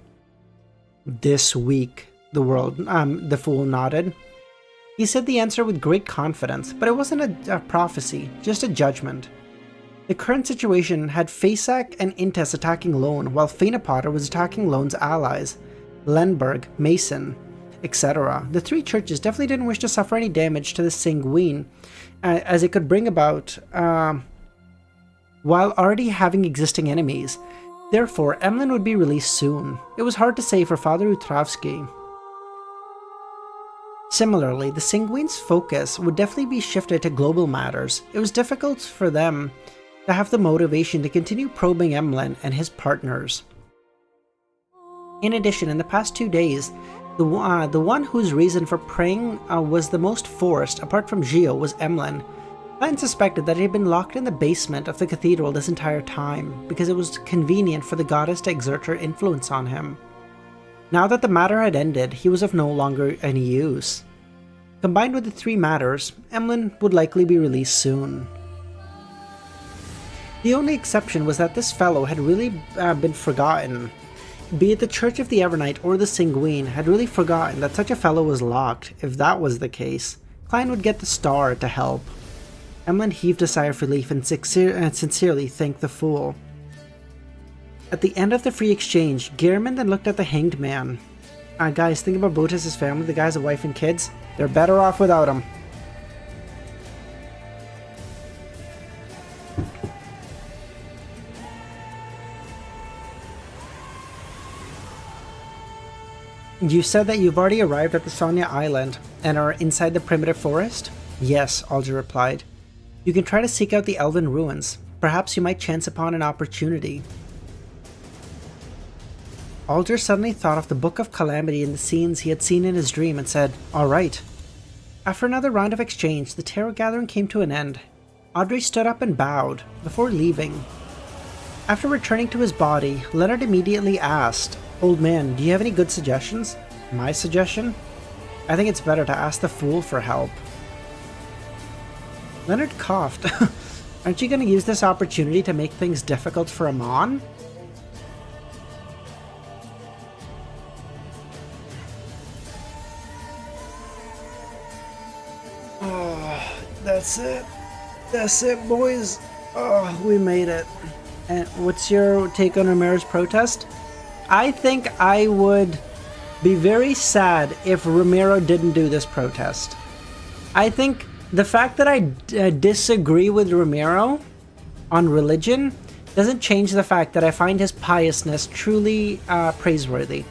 "This week," the Fool nodded. He said the answer with great confidence, but it wasn't a prophecy, just a judgment. The current situation had Fasak and Intes attacking Lone, while Fainapotter was attacking Lone's allies, Lenberg, Mason, etc. The three churches definitely didn't wish to suffer any damage to the Sanguine, as it could bring about, while already having existing enemies. Therefore, Emlin would be released soon. It was hard to say for Father Utravsky. Similarly, the Sanguine's focus would definitely be shifted to global matters. It was difficult for them to have the motivation to continue probing Emlin and his partners. In addition, in the past 2 days, the one whose reason for praying was the most forced, apart from Gio, was Emlin. Clan suspected that he had been locked in the basement of the cathedral this entire time, because it was convenient for the goddess to exert her influence on him. Now that the matter had ended, he was of no longer any use. Combined with the three matters, Emlin would likely be released soon. The only exception was that this fellow had really been forgotten. Be it the Church of the Evernight or the Sanguine had really forgotten that such a fellow was locked. If that was the case, Klein would get the star to help. Emlin heaved a sigh of relief and sincerely thanked the Fool. At the end of the free exchange, Gehrman then looked at the Hanged Man. Guys, think about Botas' family, the guy's a wife and kids. They're better off without him. You said that you've already arrived at the Sonia Island and are inside the primitive forest? Yes, Alder replied. You can try to seek out the elven ruins. Perhaps you might chance upon an opportunity. Alder suddenly thought of the Book of Calamity and the scenes he had seen in his dream and said, "All right." After another round of exchange, the tarot gathering came to an end. Audrey stood up and bowed, before leaving. After returning to his body, Leonard immediately asked, "Old man, do you have any good suggestions?" "My suggestion? I think it's better to ask the Fool for help." Leonard coughed. Aren't you going to use this opportunity to make things difficult for Amon? Oh, that's it. That's it, boys. Oh, we made it. And what's your take on Romero's protest? I think I would be very sad if Romero didn't do this protest. I think the fact that I disagree with Romero on religion doesn't change the fact that I find his piousness truly praiseworthy.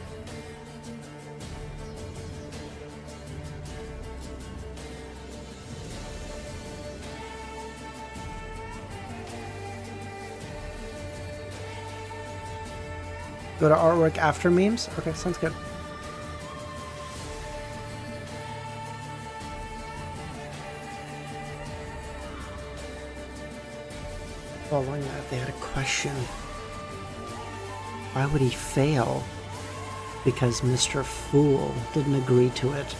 Go to artwork after memes? Okay, sounds good. Following that, they had a question. Why would he fail? Because Mr. Fool didn't agree to it.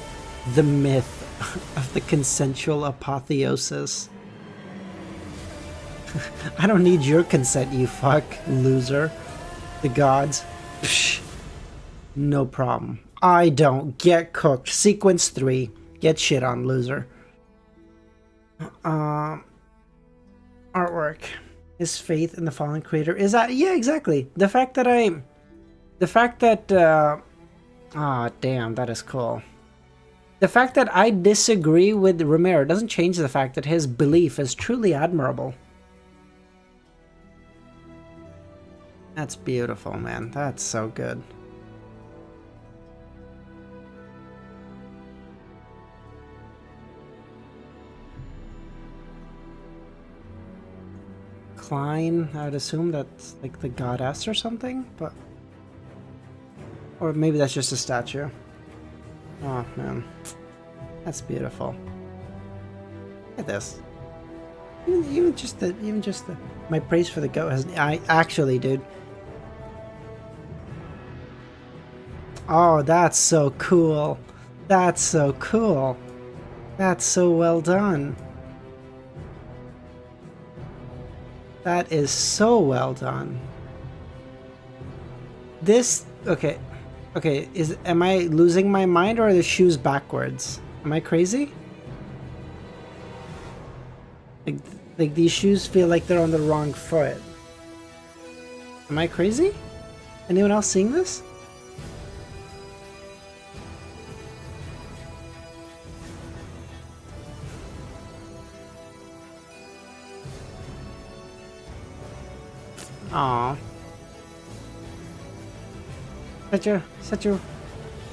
The myth of the consensual apotheosis. I don't need your consent, you fuck, loser. The gods. Psh, no problem. I don't. Get cooked. Sequence 3. Get shit on, loser. Artwork. His faith in the fallen creator. Is that... Yeah, exactly. The fact that damn, that is cool. The fact that I disagree with Romero doesn't change the fact that his belief is truly admirable. That's beautiful, man. That's so good. Klein, I would assume that's like the goddess or something, but... Or maybe that's just a statue. Oh, man. That's beautiful. Look at this. Even just the... My praise for the goat has... Actually, dude. Oh, that's so cool. That's so cool. That's so well done. That is so well done. This... Okay. Okay, am I losing my mind, or are the shoes backwards? Am I crazy? Like these shoes feel like they're on the wrong foot. Am I crazy? Anyone else seeing this? Aww. Such a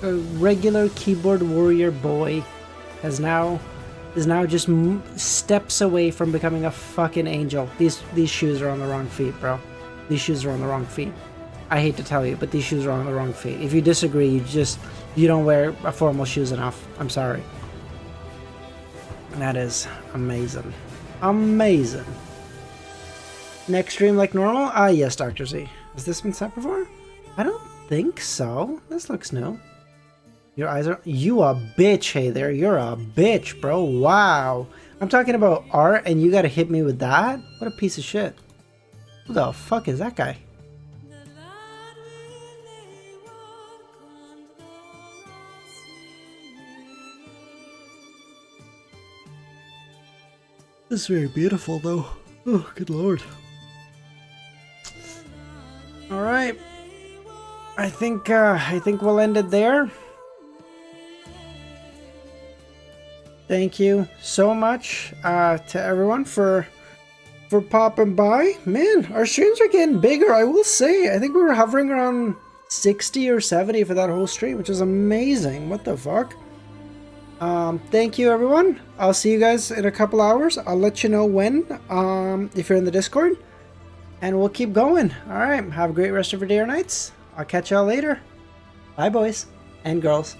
regular keyboard warrior boy is now just steps away from becoming a fucking angel. These shoes are on the wrong feet, bro. These shoes are on the wrong feet. I hate to tell you, but these shoes are on the wrong feet. If you disagree, you don't wear formal shoes enough. I'm sorry. That is amazing. Amazing. Next stream like normal? Ah, yes, Dr. Z. Has this been set before? I don't think so. This looks new. Your eyes are... You a bitch, hey there. You're a bitch, bro. Wow. I'm talking about art and you gotta hit me with that? What a piece of shit. Who the fuck is that guy? This is very beautiful, though. Oh, good lord. Alright. I think we'll end it there. Thank you so much to everyone for popping by. Man, our streams are getting bigger, I will say. I think we were hovering around 60 or 70 for that whole stream, which is amazing. What the fuck? Thank you, everyone. I'll see you guys in a couple hours. I'll let you know when, if you're in the Discord. And we'll keep going. Alright, have a great rest of your day or nights. I'll catch y'all later. Bye, boys and girls.